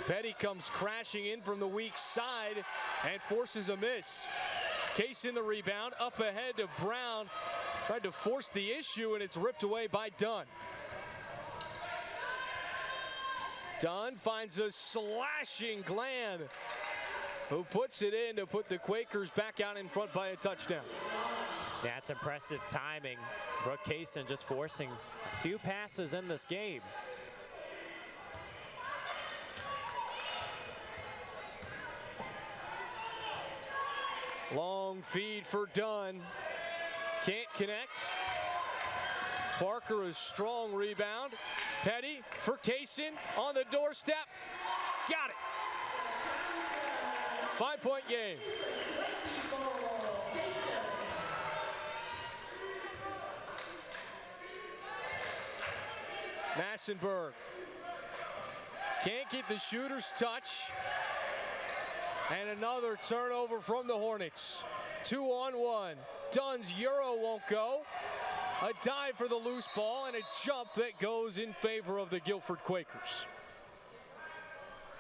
A: Petty comes crashing in from the weak side and forces a miss. Case in the rebound. Up ahead to Brown. Tried to force the issue, and it's ripped away by Dunn. Dunn finds a slashing Glenn, who puts it in to put the Quakers back out in front by a touchdown.
B: Yeah, it's impressive timing. Brooke Kaysen just forcing a few passes in this game.
A: Long feed for Dunn. Can't connect. Parker, a strong rebound. Petty for Kaysen on the doorstep. Got it. 5-point game. Massenberg can't get the shooter's touch. And another turnover from the Hornets. 2-on-1. Dunn's Euro won't go. A dive for the loose ball and a jump that goes in favor of the Guilford Quakers.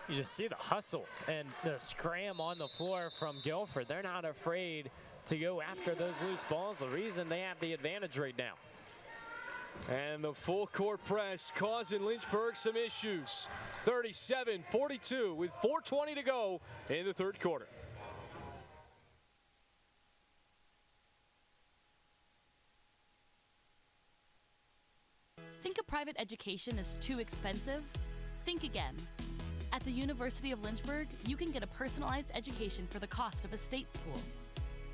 B: You just see the hustle and the scram on the floor from Guilford. They're not afraid to go after those loose balls. The reason they have the advantage right now.
A: And the full court press causing Lynchburg some issues. 37-42 with 4:20 to go in the third quarter.
K: Think a private education is too expensive? Think again. At the University of Lynchburg, you can get a personalized education for the cost of a state school.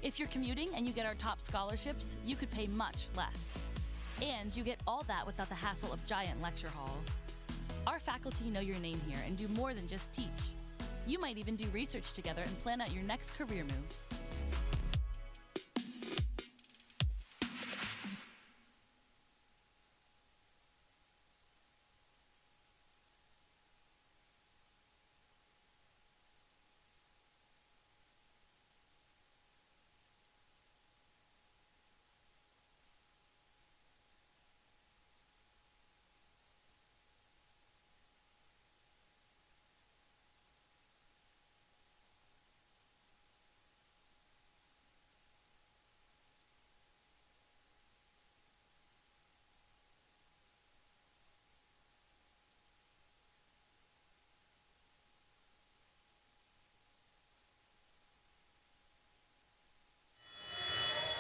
K: If you're commuting and you get our top scholarships, you could pay much less. And you get all that without the hassle of giant lecture halls. Our faculty know your name here and do more than just teach. You might even do research together and plan out your next career moves.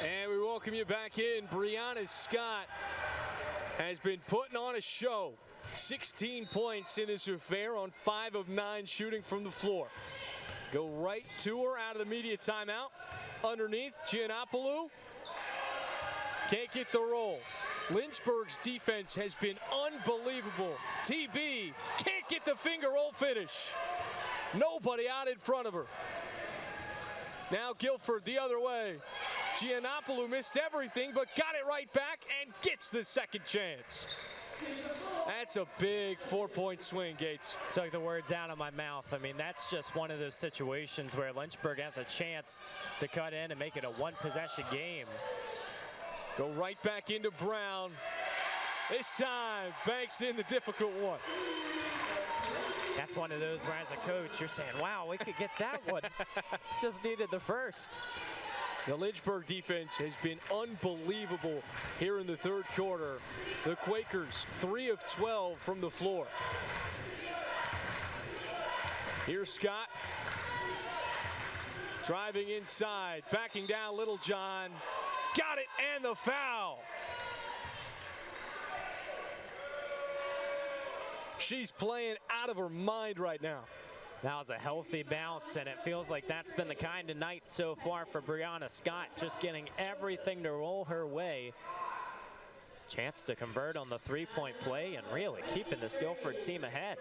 A: And we welcome you back in. Brianna Scott has been putting on a show. 16 points in this affair on 5 of 9 shooting from the floor. Go right to her out of the media timeout. Underneath, Giannopoulou can't get the roll. Lynchburg's defense has been unbelievable. TB can't get the finger roll finish. Nobody out in front of her. Now Guilford the other way. Giannopoulou missed everything, but got it right back and gets the second chance. That's a big 4-point swing, Gates.
B: Took the words out of my mouth. I mean, that's just one of those situations where Lynchburg has a chance to cut in and make it a one-possession game.
A: Go right back into Brown. This time, banks in the difficult one.
B: That's one of those where, as a coach, you're saying, wow, we could get that one. Just needed the first.
A: The Lynchburg defense has been unbelievable here in the third quarter. The Quakers, 3 of 12 from the floor. Here's Scott. Driving inside, backing down Littlejohn. Got it, and the foul. She's playing out of her mind right now.
B: That was a healthy bounce, and it feels like that's been the kind of night so far for Brianna Scott, just getting everything to roll her way. Chance to convert on the three-point play and really keeping this Guilford team ahead.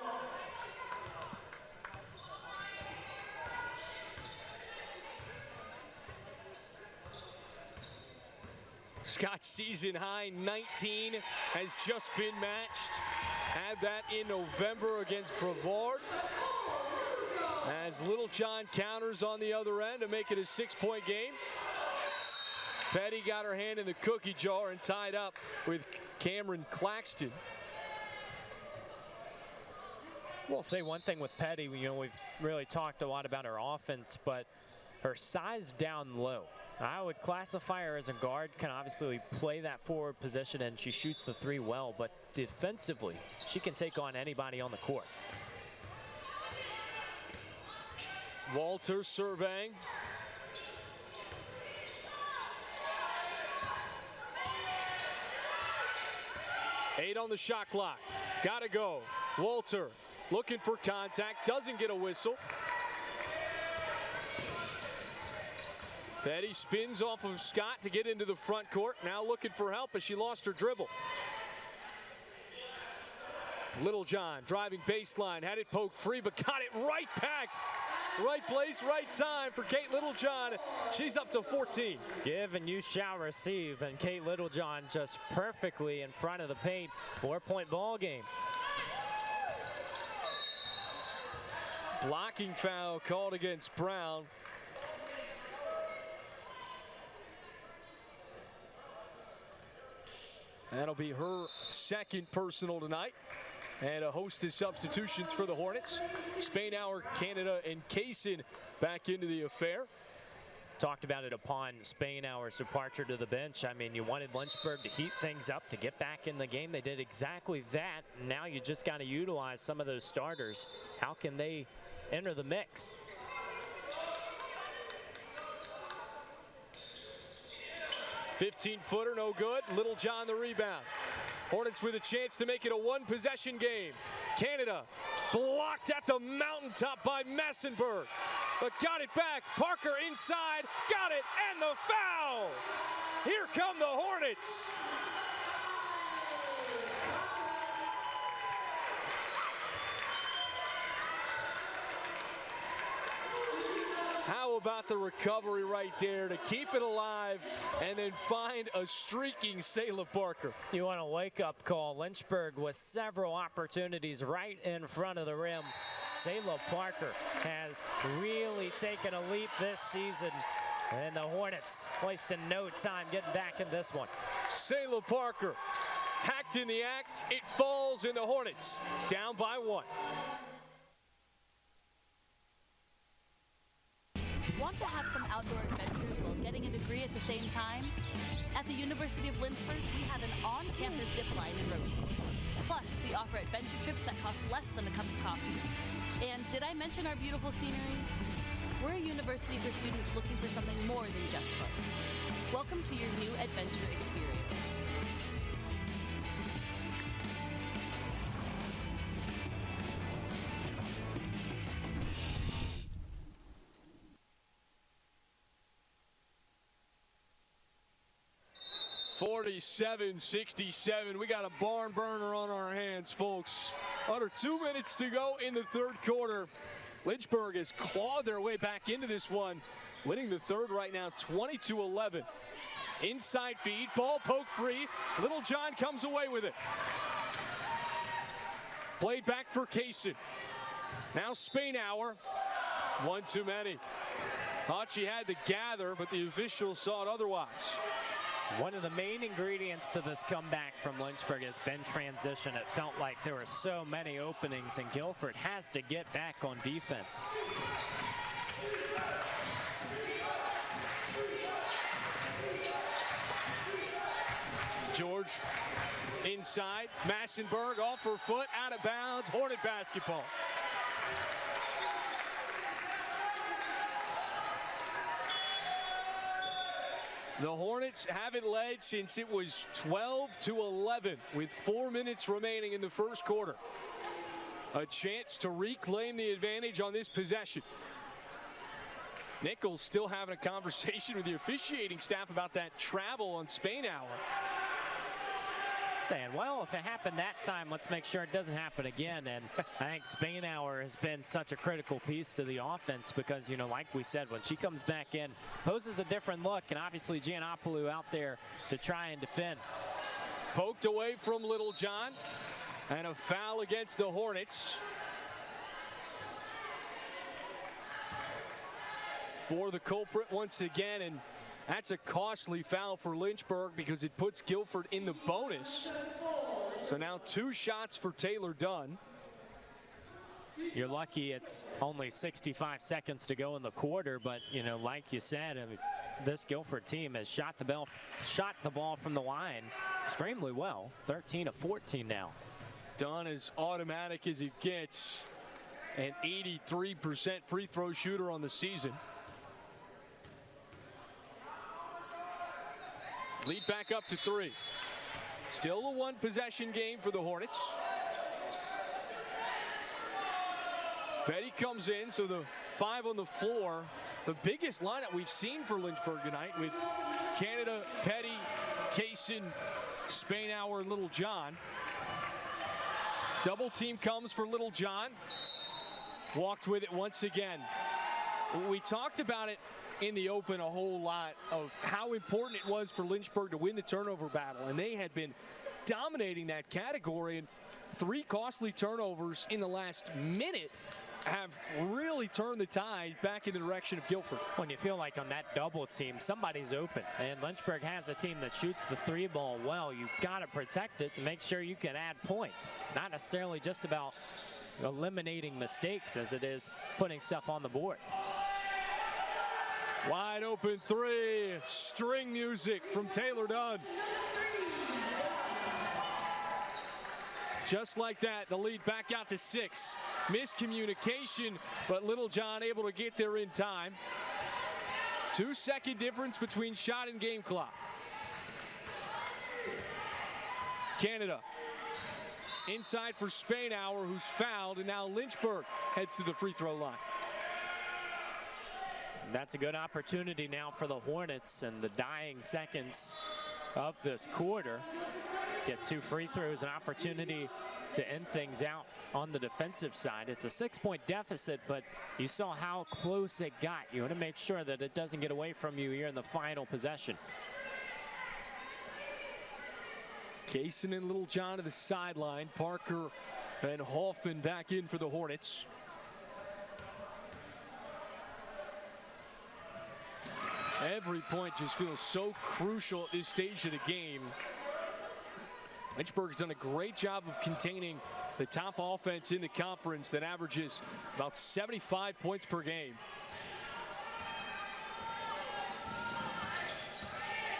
A: Scott's season high 19 has just been matched. Had that in November against Brevard. As Littlejohn counters on the other end to make it a 6-point game. Petty got her hand in the cookie jar and tied up with Cameron Claxton.
B: We'll say one thing with Petty, you know, we've really talked a lot about her offense, but her size down low. I would classify her as a guard, can obviously play that forward position, and she shoots the three well, but defensively, she can take on anybody on the court.
A: Walter surveying. Eight on the shot clock. Gotta go. Walter looking for contact. Doesn't get a whistle. Petty spins off of Scott to get into the front court. Now looking for help as she lost her dribble. Littlejohn driving baseline. Had it poked free, but got it right back. Right place, right time for Kate Littlejohn. She's up to 14.
B: Give and you shall receive, and Kate Littlejohn just perfectly in front of the paint. 4-point ball game.
A: Blocking foul called against Brown. That'll be her second personal tonight. And a host of substitutions for the Hornets. Spainhour, Canada, and Kaysen back into the affair.
B: Talked about it upon Spainhour's departure to the bench. I mean, you wanted Lynchburg to heat things up, to get back in the game. They did exactly that. Now you just got to utilize some of those starters. How can they enter the mix?
A: "15-footer, no good. Littlejohn the rebound. Hornets with a chance to make it a one-possession game. Canada blocked at the mountaintop by Massenberg, but got it back. Parker inside, got it, and the foul! Here come the Hornets. about the recovery right there to keep it alive and then find a streaking Sayla Parker.
B: You want a wake-up call. Lynchburg with several opportunities right in front of the rim. Sayla Parker has really taken a leap this season. And the Hornets wasting no time getting back in this one.
A: Sayla Parker hacked in the act. It falls, and the Hornets down by 1.
K: Want to have some outdoor adventures while getting a degree at the same time? At the University of Lynchburg, we have an on-campus zip line and rope course. Plus, we offer adventure trips that cost less than a cup of coffee. And did I mention our beautiful scenery? We're a university for students looking for something more than just books. Welcome to your new adventure experience.
A: (47-67). We got a barn burner on our hands, folks. Under 2 minutes to go in the third quarter. Lynchburg has clawed their way back into this one, winning the third right now, 20-11. Inside feed, ball poked free. Little John comes away with it. Played back for Kaysen. Now Spainhour. One too many. Thought she had the gather, but the officials saw it otherwise.
B: One of the main ingredients to this comeback from Lynchburg has been transition. It felt like there were so many openings, and Guilford has to get back on defense.
A: George inside. Massenberg off her foot, out of bounds. Hornet basketball. The Hornets haven't led since it was 12-11 with 4 minutes remaining in the first quarter. A chance to reclaim the advantage on this possession. Nichols still having a conversation with the officiating staff about that travel on Spainhour.
B: Saying, well, if it happened that time, let's make sure it doesn't happen again. And I think Spainhour has been such a critical piece to the offense because, you know, like we said, when she comes back in, poses a different look, and obviously Giannopoulou out there to try and defend.
A: Poked away from Little John, and a foul against the Hornets. For the culprit once again, and that's a costly foul for Lynchburg because it puts Guilford in the bonus. So now 2 shots for Taylor Dunn.
B: You're lucky it's only 65 seconds to go in the quarter, but, you know, like you said, I mean, this Guilford team has shot the ball from the line extremely well. 13 of 14 now.
A: Dunn is automatic as it gets. An 83% free throw shooter on the season. Lead back up to 3. Still a 1 possession game for the Hornets. Petty comes in, so the 5 on the floor. The biggest lineup we've seen for Lynchburg tonight with Canada, Petty, Kaysen, Spainhour, and Little John. Double team comes for Little John. Walked with it once again. We talked about it in the open a whole lot of how important it was for Lynchburg to win the turnover battle, and they had been dominating that category, and 3 costly turnovers in the last minute have really turned the tide back in the direction of Guilford.
B: When you feel like on that double team, somebody's open, and Lynchburg has a team that shoots the 3 ball well. You've got to protect it to make sure you can add points. Not necessarily just about eliminating mistakes as it is putting stuff on the board.
A: Wide open 3, string music from Taylor Dunn. Just like that, the lead back out to 6. Miscommunication, but Little John able to get there in time. 2-second difference between shot and game clock. Canada inside for Spainhour, who's fouled, and now Lynchburg heads to the free throw line.
B: That's a good opportunity now for the Hornets in the dying seconds of this quarter. Get 2 free throws, an opportunity to end things out. on the defensive side. It's a 6-point deficit, but you saw how close it got. You want to make sure that it doesn't get away from you here in the final possession.
A: Kaysen and Little John to the sideline. Parker and Hoffman back in for the Hornets. Every point just feels so crucial at this stage of the game. Lynchburg's done a great job of containing the top offense in the conference that averages about 75 points per game.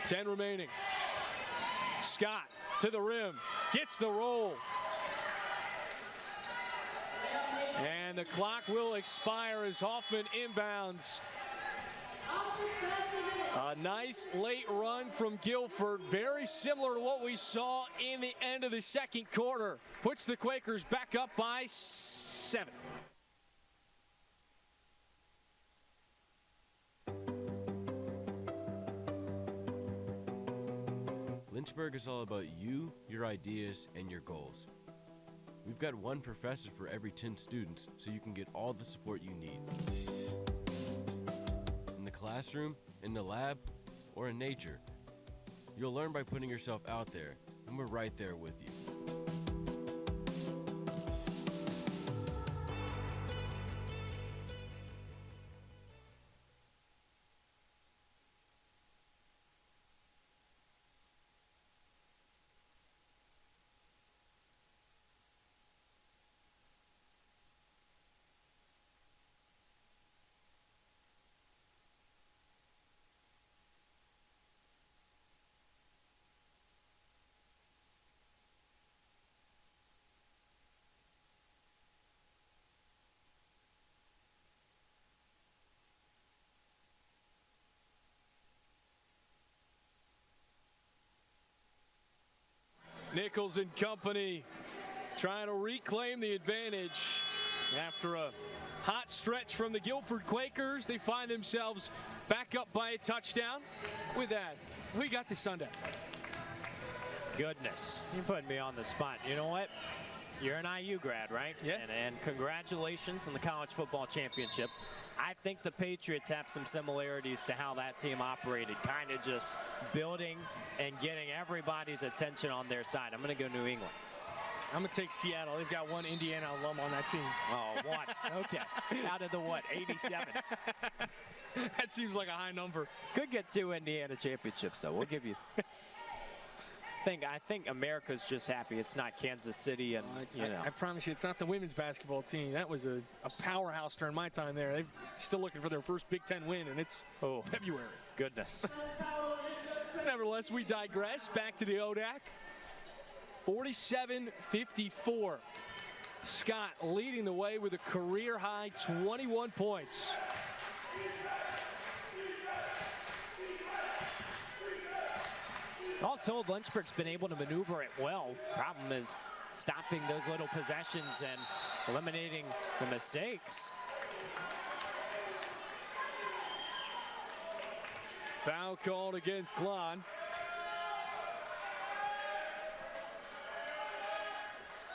A: 10 remaining. Scott to the rim, gets the roll. And the clock will expire as Hoffman inbounds. A nice late run from Guilford, very similar to what we saw in the end of the second quarter. Puts the Quakers back up by 7.
L: Lynchburg is all about you, your ideas, and your goals. We've got one professor for every 10 students, so you can get all the support you need. In the classroom, in the lab, or in nature. You'll learn by putting yourself out there, and we're right there with you.
A: Nichols and company trying to reclaim the advantage after a hot stretch from the Guilford Quakers. They find themselves back up by a touchdown. With that, we got to Sunday.
B: Goodness, you put me on the spot. You know what? You're an IU grad, right?
A: Yeah.
B: And congratulations on the college football championship. I think the Patriots have some similarities to how that team operated, kind of just building and getting everybody's attention on their side. I'm going to go New England.
A: I'm going to take Seattle. They've got one Indiana alum on that team.
B: Oh, one. Okay. Out of the what? 87.
A: That seems like a high number.
B: Could get 2 Indiana championships, though. We'll give you. I think America's just happy it's not Kansas City, and
A: I promise you, it's not the women's basketball team. That was a powerhouse during my time there. They're still looking for their first Big Ten win, and it's February.
B: Goodness.
A: Nevertheless, we digress. Back to the ODAC. 47-54. Scott leading the way with a career-high 21 points.
B: All told, Lynchburg's been able to maneuver it well. Problem is stopping those little possessions and eliminating the mistakes.
A: Foul called against Klon.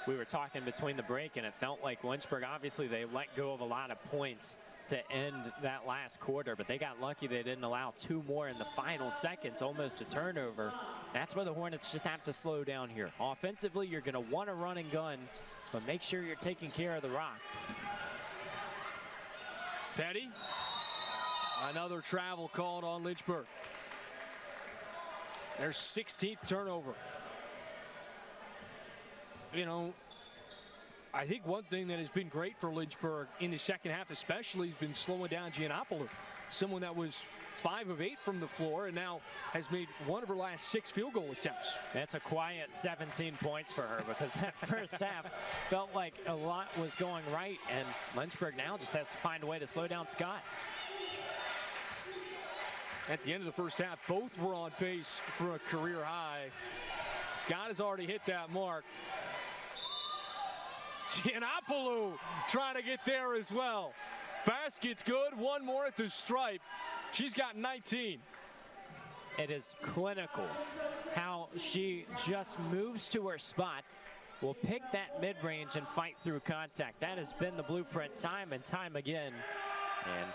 B: We were talking between the break, and it felt like Lynchburg, obviously, they let go of a lot of points to end that last quarter, but they got lucky they didn't allow 2 more in the final seconds, almost a turnover. That's where the Hornets just have to slow down here. Offensively, you're going to want to run and gun, but make sure you're taking care of the rock.
A: Petty. Another travel called on Lynchburg. Their 16th turnover. You know, I think one thing that has been great for Lynchburg in the second half especially has been slowing down Giannopoulou, someone that was 5 of 8 from the floor and now has made 1 of her last 6 field goal attempts.
B: That's a quiet 17 points for her, because that first half felt like a lot was going right, and Lynchburg now just has to find a way to slow down Scott.
A: At the end of the first half, both were on pace for a career high. Scott has already hit that mark. Giannopoulou trying to get there as well. Basket's good. 1 more at the stripe. She's got 19.
B: It is clinical how she just moves to her spot, will pick that mid-range and fight through contact. That has been the blueprint time and time again. And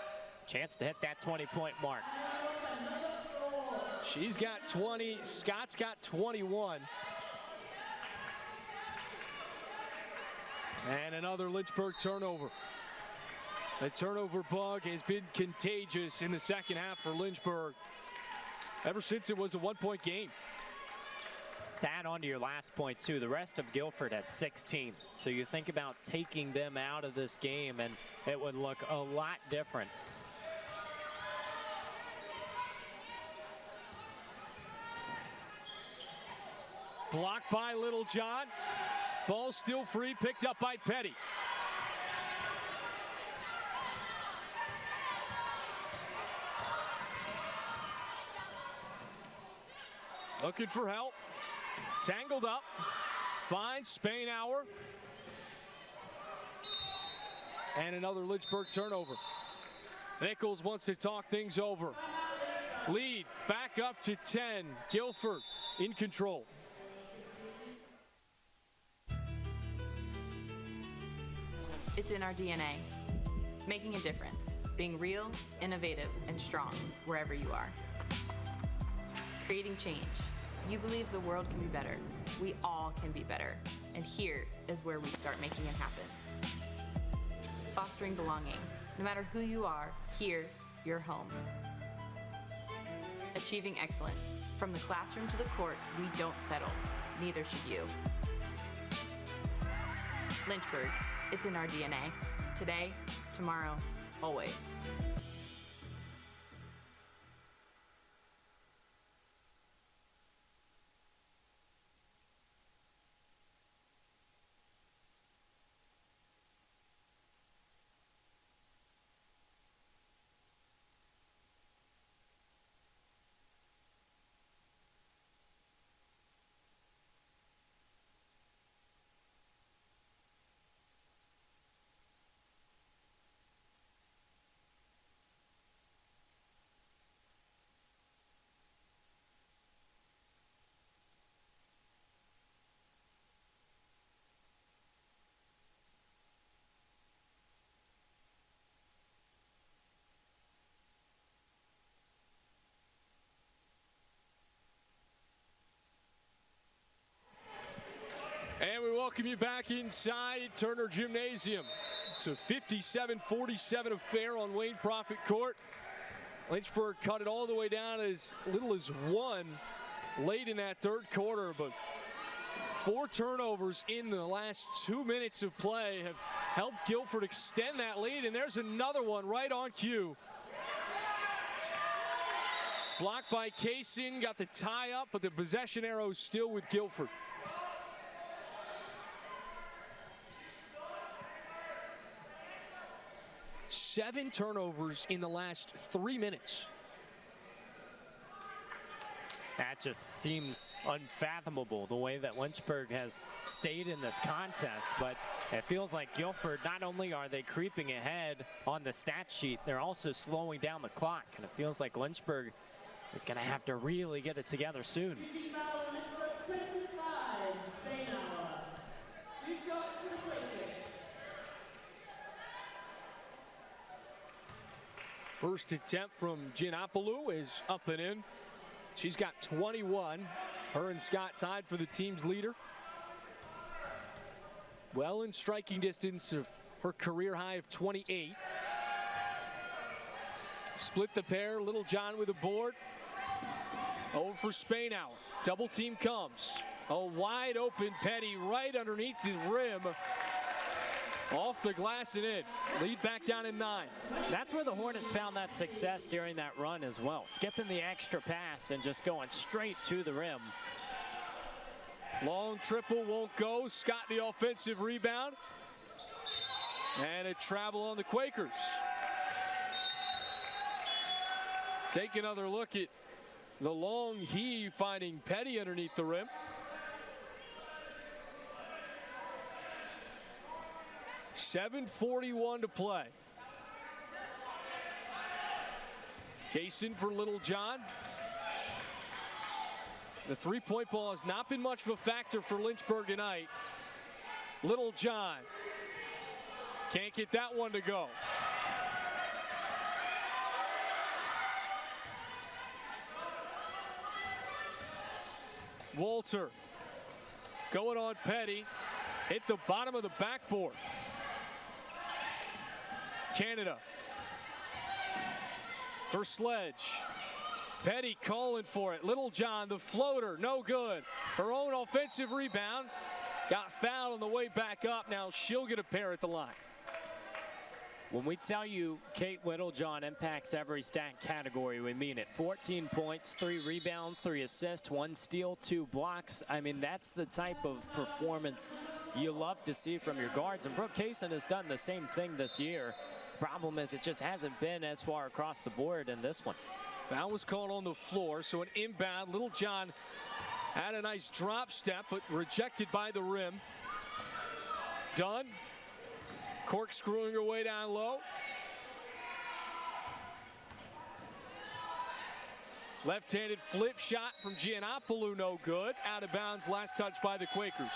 B: chance to hit that 20-point mark.
A: She's got 20. Scott's got 21. And another Lynchburg turnover. The turnover bug has been contagious in the second half for Lynchburg ever since it was a one-point game.
B: To add on to your last point, too, the rest of Guilford has 16. So you think about taking them out of this game, and it would look a lot different.
A: Blocked by Littlejohn. Ball still free, picked up by Petty. Looking for help. Tangled up. Finds Spainhour. And another Lynchburg turnover. Nichols wants to talk things over. Lead back up to 10. Guilford in control.
C: It's in our DNA. Making a difference. Being real, innovative, and strong wherever you are. Creating change. You believe the world can be better. We all can be better. And here is where we start making it happen. Fostering belonging. No matter who you are, here, you're home. Achieving excellence. From the classroom to the court, we don't settle. Neither should you. Lynchburg, it's in our DNA. Today, tomorrow, always.
A: And we welcome you back inside Turner Gymnasium. It's a 57-47 affair on Wayne Prophet Court. Lynchburg cut it all the way down as little as one late in that third quarter, but 4 turnovers in the last 2 minutes of play have helped Guilford extend that lead, and there's another one right on cue. Blocked by Casing, got the tie up, but the possession arrow still with Guilford. Seven turnovers in the last 3 minutes.
B: That just seems unfathomable, the way that Lynchburg has stayed in this contest. But it feels like Guilford, not only are they creeping ahead on the stat sheet, they're also slowing down the clock. And it feels like Lynchburg is going to have to really get it together soon.
A: First attempt from Giannopoulou is up and in. She's got 21. Her and Scott tied for the team's leader. Well in striking distance of her career high of 28. Split the pair, Littlejohn with a board. Over for Spainhour. Double team comes. A wide open Petty right underneath the rim. Off the glass and in. Lead back down in 9.
B: That's where the Hornets found that success during that run as well. Skipping the extra pass and just going straight to the rim.
A: Long triple won't go. Scott the offensive rebound. And a travel on the Quakers. Take another look at the long heave finding Petty underneath the rim. 7:41 to play. Kaysen for Littlejohn. The three-point ball has not been much of a factor for Lynchburg tonight. Little John can't get that one to go. Walter going on Petty. Hit the bottom of the backboard. Canada for Sledge. Petty calling for it. Little John, the floater, no good. Her own offensive rebound. Got fouled on the way back up. Now she'll get a pair at the line.
B: When we tell you Kate Littlejohn impacts every stat category, we mean it. 14 points, 3 rebounds, 3 assists, 1 steal, 2 blocks. I mean, that's the type of performance you love to see from your guards. And Brooke Kaysen has done the same thing this year. Problem is it just hasn't been as far across the board in this one.
A: Foul was called on the floor, so an inbound. Little John had a nice drop step, but rejected by the rim. Dunn corkscrewing her way down low. Left-handed flip shot from Giannopoulou, no good. Out of bounds, last touch by the Quakers.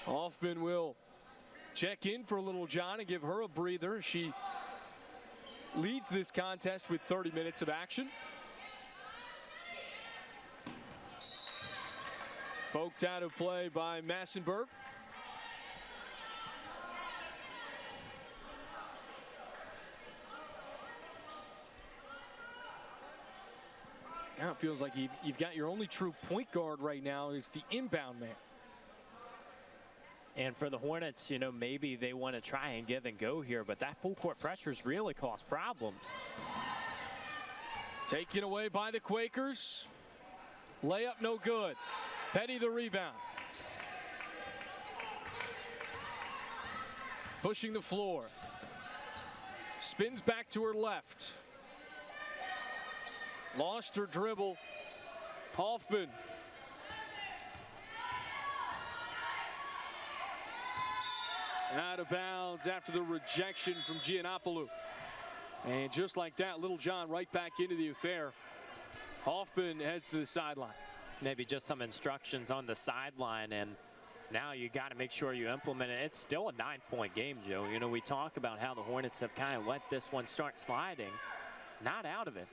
A: Hoffman will check in for Little John and give her a breather. She leads this contest with 30 minutes of action. Poked out of play by Massenberg. Now it feels like you've got your only true point guard right now is the inbound man.
B: And for the Hornets, you know, maybe they want to try and give and go here, but that full court pressures really cause problems.
A: Taken away by the Quakers. Layup no good. Petty the rebound. Pushing the floor. Spins back to her left. Lost her dribble. Hoffman. Out of bounds after the rejection from Giannopoulou. And just like that, Little John right back into the affair. Hoffman heads to the sideline.
B: Maybe just some instructions on the sideline, and now you got to make sure you implement it. It's still a 9-point game, Joe. You know, we talk about how the Hornets have kind of let this one start sliding. Not out of it.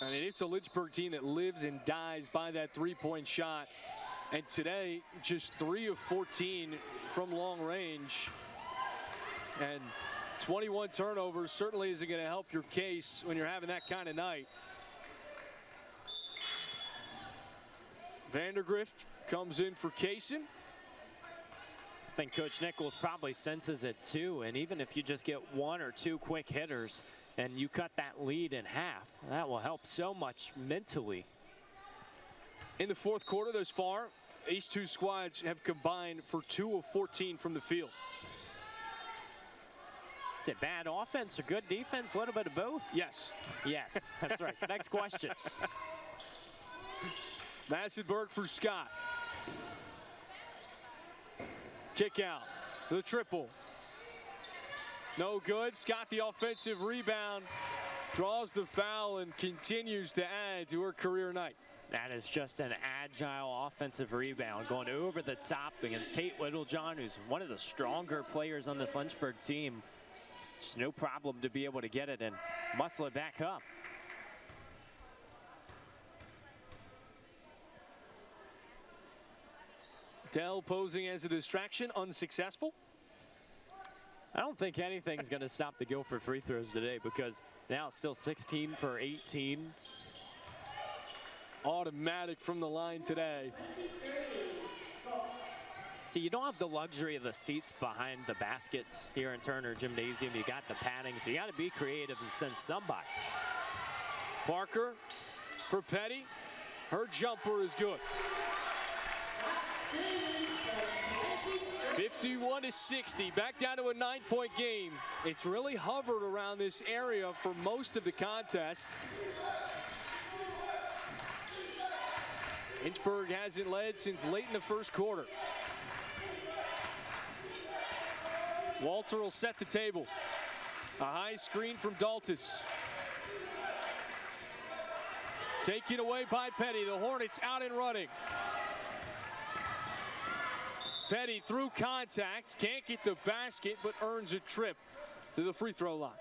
A: I mean, it's a Lynchburg team that lives and dies by that three-point shot. And today, just 3 of 14 from long range. And 21 turnovers certainly isn't going to help your case when you're having that kind of night. Vandergrift comes in for Kaysen.
B: I think Coach Nichols probably senses it too, and even if you just get 1 or 2 quick hitters and you cut that lead in half, that will help so much mentally.
A: In the fourth quarter thus far, these two squads have combined for 2 of 14 from the field.
B: Is it bad offense or good defense? A little bit of both?
A: Yes.
B: Yes, that's right. Next question.
A: Massenberg for Scott. Kick out. The triple. No good. Scott the offensive rebound. Draws the foul and continues to add to her career night.
B: That is just an agile offensive rebound going over the top against Kate Littlejohn, who's one of the stronger players on this Lynchburg team. Just no problem to be able to get it and muscle it back up.
A: Dell posing as a distraction, unsuccessful.
B: I don't think anything's going to stop the Guilford free throws today because now it's still 16 for 18.
A: Automatic from the line today.
B: See, you don't have the luxury of the seats behind the baskets here in Turner Gymnasium. You got the padding, so you got to be creative and send somebody.
A: Parker for Petty. Her jumper is good. 51-60, back down to a 9-point game. It's really hovered around this area for most of the contest. Lynchburg hasn't led since late in the first quarter. Walter will set the table. A high screen from Daltis. Taken away by Petty. The Hornets out and running. Petty through contact, can't get the basket, but earns a trip to the free throw line.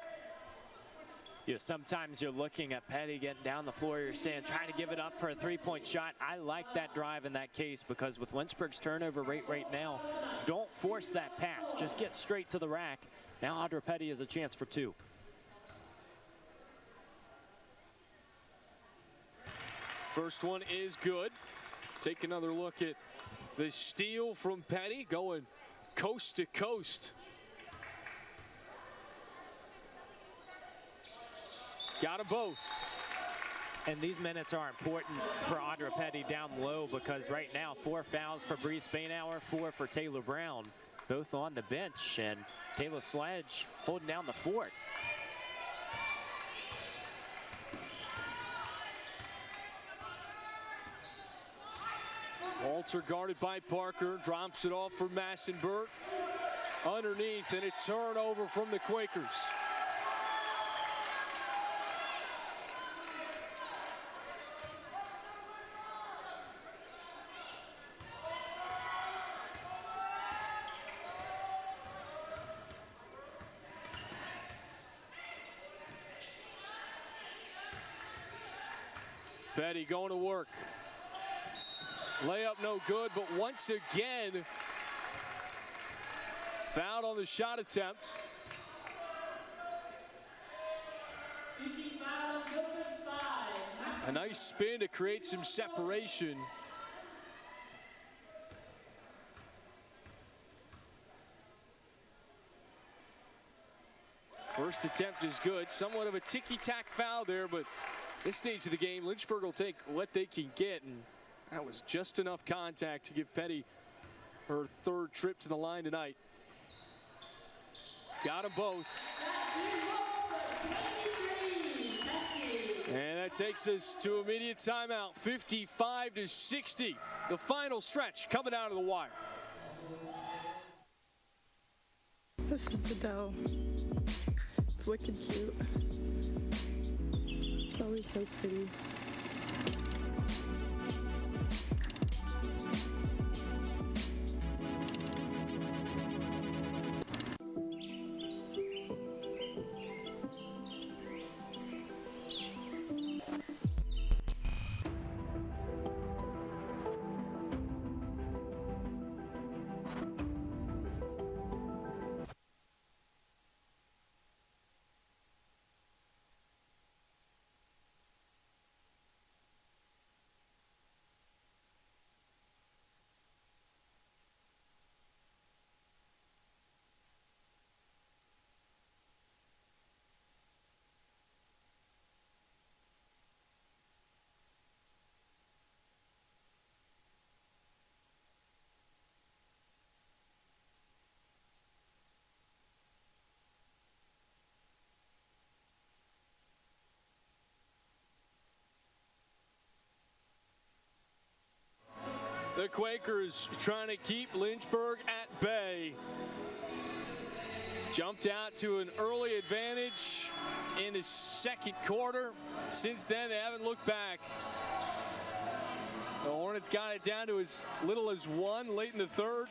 B: You know, sometimes you're looking at Petty getting down the floor, you're saying, trying to give it up for a three-point shot. I like that drive in that case because with Lynchburg's turnover rate right now, don't force that pass. Just get straight to the rack. Now Audra Petty has a chance for two.
A: First one is good. Take another look at the steal from Petty, going coast to coast. Got them both.
B: And these minutes are important for Audra Petty down low because right now 4 fouls for Bree Spainhour, 4 for Taylor Brown, both on the bench, and Kayla Sledge holding down the fort.
A: Walter guarded by Parker, drops it off for Massenberg. Underneath, and a turnover from the Quakers. Petty going to work. Layup no good, but once again, fouled on the shot attempt. A nice spin to create some separation. First attempt is good. Somewhat of a ticky-tack foul there, but this stage of the game, Lynchburg will take what they can get, and that was just enough contact to give Petty her 3rd trip to the line tonight. Got them both. And that takes us to immediate timeout, 55-60. The final stretch coming out of the wire.
E: This is the dough. It's wicked cute. It's always so pretty.
A: The Quakers trying to keep Lynchburg at bay. Jumped out to an early advantage in the 2nd quarter. Since then, they haven't looked back. The Hornets got it down to as little as 1 late in the 3rd.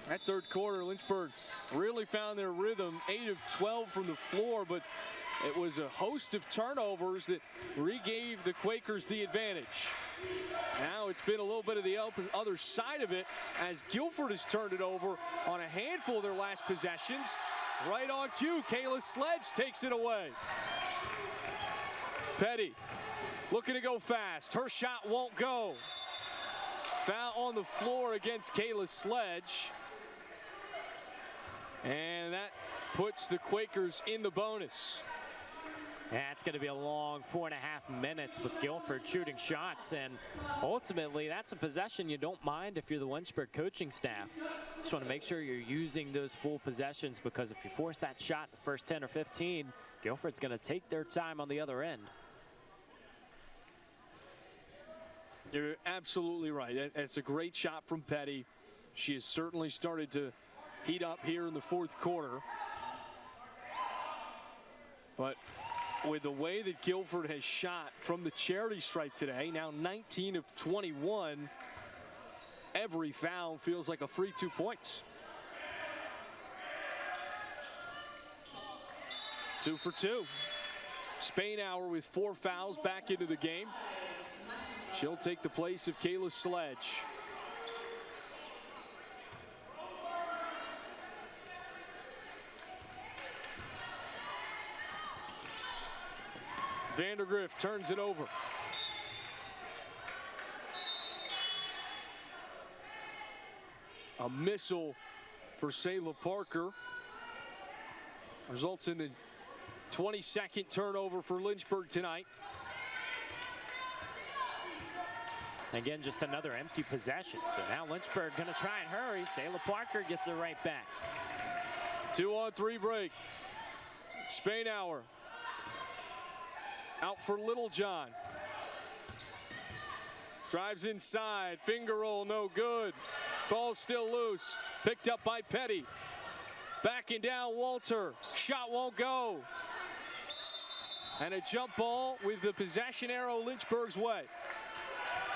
A: That 3rd quarter, Lynchburg really found their rhythm, 8 of 12 from the floor, but it was a host of turnovers that regave the Quakers the advantage. Now it's been a little bit of the other side of it as Guilford has turned it over on a handful of their last possessions. Right on cue, Kayla Sledge takes it away. Petty looking to go fast. Her shot won't go. Foul on the floor against Kayla Sledge. And that puts the Quakers in the bonus.
B: Yeah, it's going to be a long 4.5 minutes with Guilford shooting shots, and ultimately that's a possession you don't mind if you're the Lynchburg coaching staff. Just want to make sure you're using those full possessions, because if you force that shot in the first 10 or 15, Guilford's going to take their time on the other end.
A: You're absolutely right. It's a great shot from Petty. She has certainly started to heat up here in the 4th quarter. But with the way that Guilford has shot from the charity stripe today, now 19 of 21, every foul feels like a free 2 points. 2 for 2. Spainhour with 4 fouls back into the game. She'll take the place of Kayla Sledge. Vandergrift turns it over. A missile for Sayla Parker. Results in the 22nd turnover for Lynchburg tonight.
B: Again, just another empty possession. So now Lynchburg going to try and hurry. Sayla Parker gets it right back.
A: 2-on-3 break. Spainhour out for Littlejohn. Drives inside. Finger roll, no good. Ball still loose. Picked up by Petty. Backing down Walter. Shot won't go. And a jump ball with the possession arrow Lynchburg's way.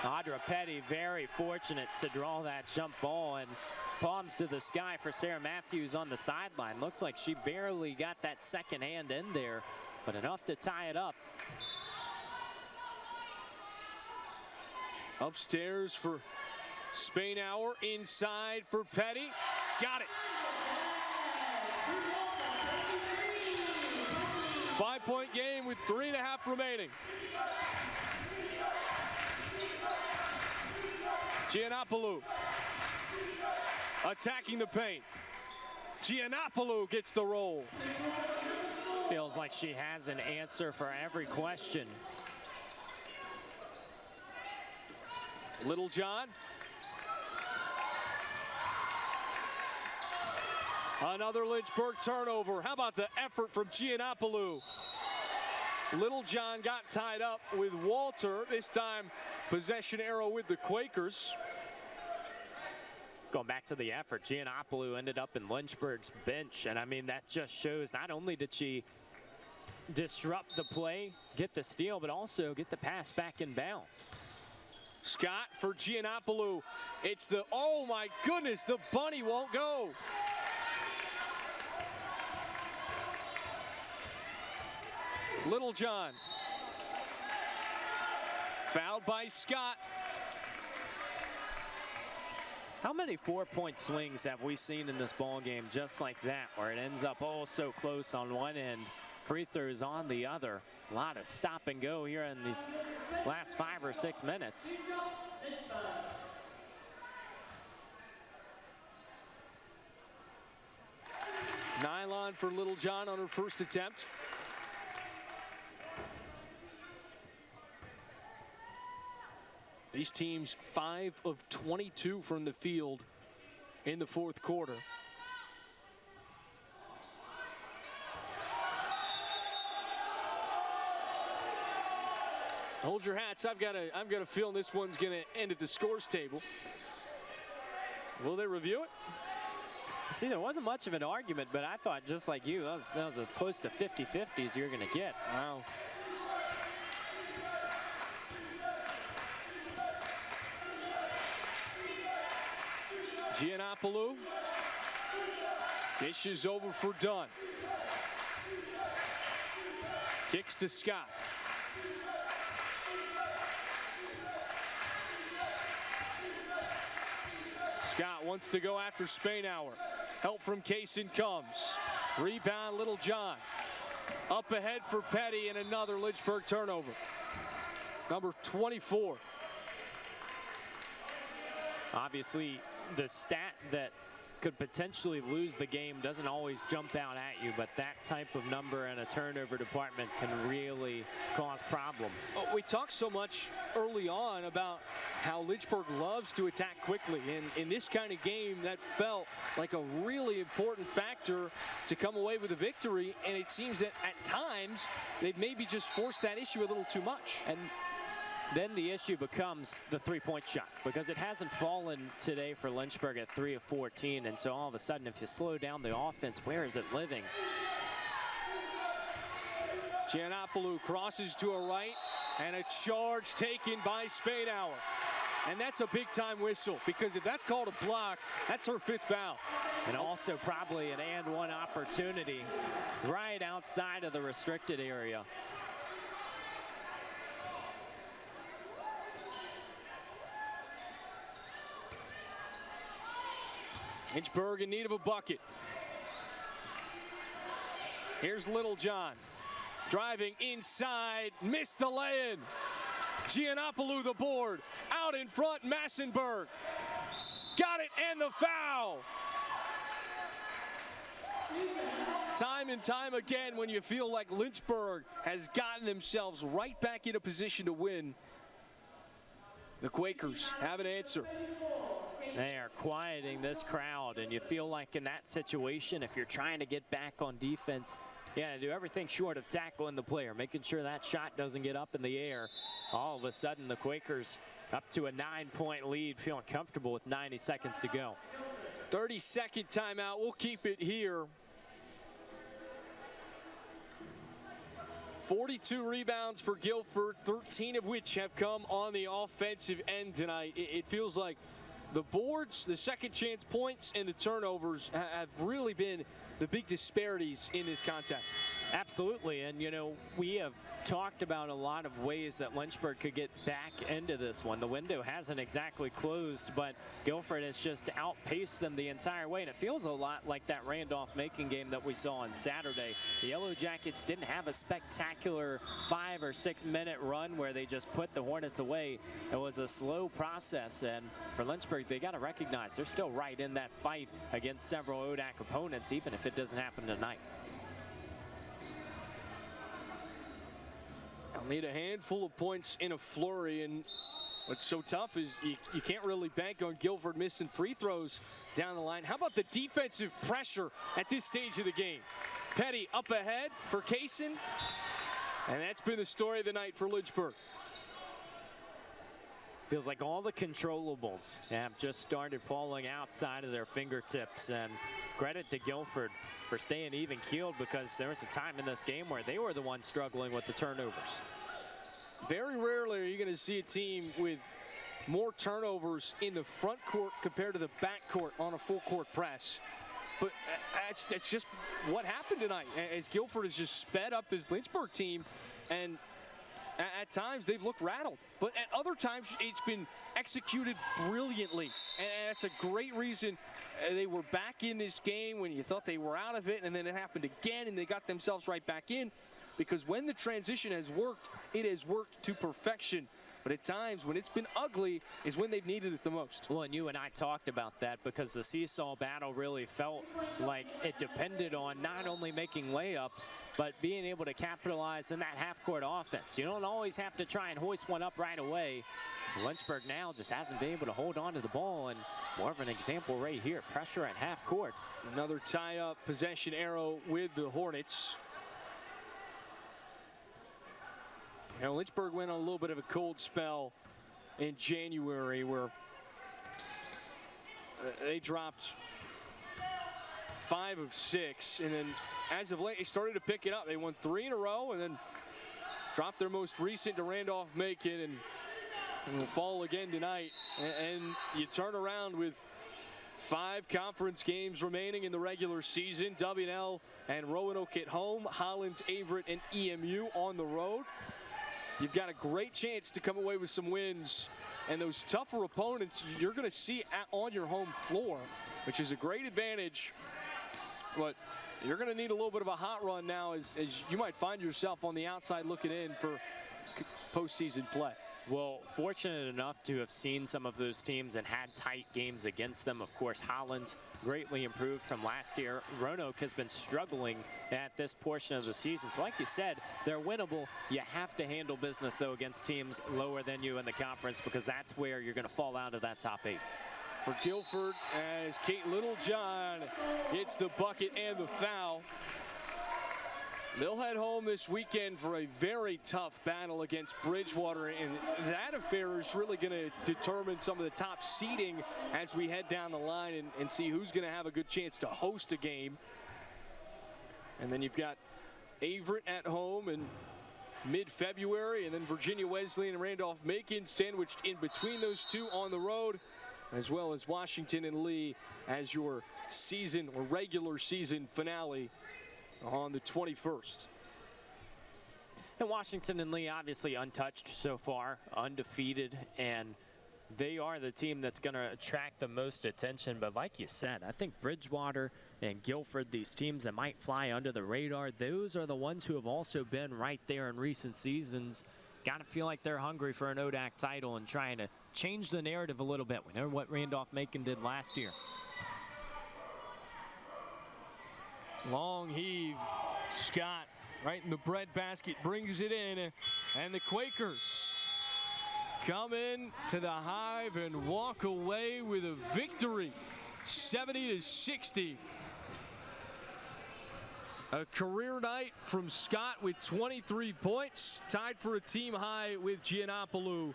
B: Audra Petty very fortunate to draw that jump ball, and palms to the sky for Sarah Matthews on the sideline. Looked like she barely got that second hand in there, but enough to tie it up.
A: Upstairs for Spainhour, inside for Petty. Got it. 5-point game with 3.5 remaining. Giannopoulou attacking the paint. Giannopoulou gets the roll.
B: Feels like she has an answer for every question.
A: Littlejohn. Another Lynchburg turnover. How about the effort from Giannopoulou? Littlejohn got tied up with Walter. This time, possession arrow with the Quakers.
B: Going back to the effort, Giannopoulou ended up in Lynchburg's bench. And I mean, that just shows not only did she disrupt the play, get the steal, but also get the pass back in bounds.
A: Scott for Giannopoulou. It's the, oh my goodness, the bunny won't go. Littlejohn. Fouled by Scott.
B: How many 4-point swings have we seen in this ball game just like that, where it ends up oh so close on one end, free throws on the other? A lot of stop and go here in these last 5 or 6 minutes.
A: Nylon for Littlejohn on her first attempt. These teams 5 of 22 from the field in the fourth quarter. Hold your hats. I've got a feeling this one's going to end at the scores table. Will they review it?
B: See, there wasn't much of an argument, but I thought, just like you, that was as close to 50-50 as you're going to get.
A: Wow. Giannopoulou dishes over for Dunn. Kicks to Scott. Scott wants to go after Spainhour. Help from Kaysen comes. Rebound Littlejohn. Up ahead for Petty and another Lynchburg turnover. Number 24.
B: Obviously, the stat that could potentially lose the game doesn't always jump out at you, but that type of number in a turnover department can really cause problems.
A: We talked so much early on about how Lynchburg loves to attack quickly, and in this kind of game that felt like a really important factor to come away with a victory, and it seems that at times they've maybe just forced that issue a little too much.
B: And then the issue becomes the three-point shot, because it hasn't fallen today for Lynchburg at 3 of 14, and so all of a sudden if you slow down the offense, where is it living?
A: Giannopoulou crosses to a right, and a charge taken by Spadauer. And that's a big-time whistle, because if that's called a block, that's her 5th foul.
B: And also probably an and one opportunity right outside of the restricted area.
A: Lynchburg in need of a bucket. Here's Littlejohn. Driving inside, missed the lay-in. Giannopoulou the board. Out in front, Massenberg. Got it, and the foul. Time and time again, when you feel like Lynchburg has gotten themselves right back in a position to win, the Quakers have an answer.
B: They are quieting this crowd, and you feel like in that situation, if you're trying to get back on defense, you got to do everything short of tackling the player, making sure that shot doesn't get up in the air. All of a sudden, the Quakers up to a 9-point lead, feeling comfortable with 90 seconds to go.
A: 30-second timeout. We'll keep it here. 42 rebounds for Guilford, 13 of which have come on the offensive end tonight. It feels like the boards, the second chance points, and the turnovers have really been the big disparities in this contest.
B: Absolutely, and you know, we have talked about a lot of ways that Lynchburg could get back into this one. The window hasn't exactly closed, but Guilford has just outpaced them the entire way, and it feels a lot like that Randolph-Macon game that we saw on Saturday. The Yellow Jackets didn't have a spectacular 5 or 6 minute run where they just put the Hornets away. It was a slow process, and for Lynchburg, they got to recognize they're still right in that fight against several ODAC opponents, even if it doesn't happen tonight.
A: They'll need a handful of points in a flurry, and what's so tough is you can't really bank on Guilford missing free throws down the line. How about the defensive pressure at this stage of the game? Petty up ahead for Kaysen, and that's been the story of the night for Lynchburg.
B: Feels like all the controllables have just started falling outside of their fingertips, and credit to Guilford for staying even keeled, because there was a time in this game where they were the ones struggling with the turnovers.
A: Very rarely are you going to see a team with more turnovers in the front court compared to the back court on a full court press. But that's just what happened tonight, as Guilford has just sped up this Lynchburg team, and at times they've looked rattled, but at other times it's been executed brilliantly, and that's a great reason they were back in this game when you thought they were out of it, and then it happened again and they got themselves right back in, because when the transition has worked, it has worked to perfection. But at times, when it's been ugly, is when they've needed it the most.
B: Well, and you and I talked about that, because the seesaw battle really felt like it depended on not only making layups, but being able to capitalize in that half-court offense. You don't always have to try and hoist one up right away. Lynchburg now just hasn't been able to hold on to the ball, and more of an example right here, pressure at half-court.
A: Another tie-up possession arrow with the Hornets. Now, Lynchburg went on a little bit of a cold spell in January, where they dropped 5 of 6, and then as of late they started to pick it up. They won 3 in a row and then dropped their most recent to Randolph-Macon, and will fall again tonight. And you turn around with 5 conference games remaining in the regular season. W&L and Roanoke at home, Hollins, Averett, and EMU on the road. You've got a great chance to come away with some wins, and those tougher opponents you're going to see on your home floor, which is a great advantage. But you're going to need a little bit of a hot run now, as you might find yourself on the outside looking in for postseason play.
B: Well, fortunate enough to have seen some of those teams and had tight games against them. Of course, Hollins greatly improved from last year. Roanoke has been struggling at this portion of the season. So like you said, they're winnable. You have to handle business, though, against teams lower than you in the conference, because that's where you're going to fall out of that top 8.
A: For Guilford, as Kate Littlejohn gets the bucket and the foul. They'll head home this weekend for a very tough battle against Bridgewater, and that affair is really going to determine some of the top seeding as we head down the line and see who's going to have a good chance to host a game. And then you've got Averett at home in mid-February, and then Virginia Wesleyan and Randolph-Macon sandwiched in between those two on the road, as well as Washington and Lee as your season or regular season finale on the 21st.
B: And Washington and Lee obviously untouched so far, undefeated, and they are the team that's going to attract the most attention. But like you said, I think Bridgewater and Guilford, these teams that might fly under the radar, those are the ones who have also been right there in recent seasons. Got to feel like they're hungry for an ODAC title and trying to change the narrative a little bit. We know what Randolph-Macon did last year.
A: Long heave. Scott right in the breadbasket, brings it in, and the Quakers come in to the Hive and walk away with a victory, 70-60. A career night from Scott with 23 points, tied for a team high with Giannopoulou,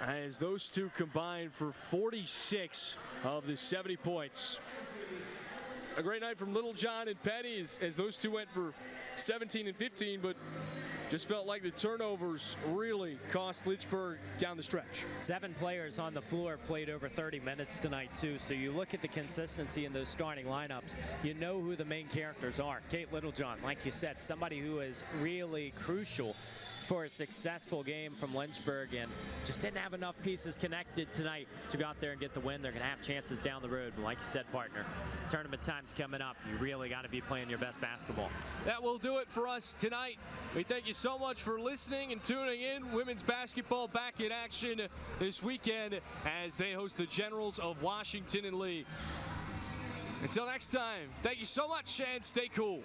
A: as those two combined for 46 of the 70 points. A great night from Littlejohn and Petty as those two went for 17 and 15, but just felt like the turnovers really cost Lynchburg down the stretch.
B: 7 players on the floor played over 30 minutes tonight, too. So you look at the consistency in those starting lineups, you know who the main characters are. Kate Littlejohn, like you said, somebody who is really crucial for a successful game from Lynchburg, and just didn't have enough pieces connected tonight to go out there and get the win. They're going to have chances down the road. But like you said, partner, tournament time's coming up. You really got to be playing your best basketball.
A: That will do it for us tonight. We thank you so much for listening and tuning in. Women's basketball back in action this weekend as they host the Generals of Washington and Lee. Until next time, thank you so much and stay cool.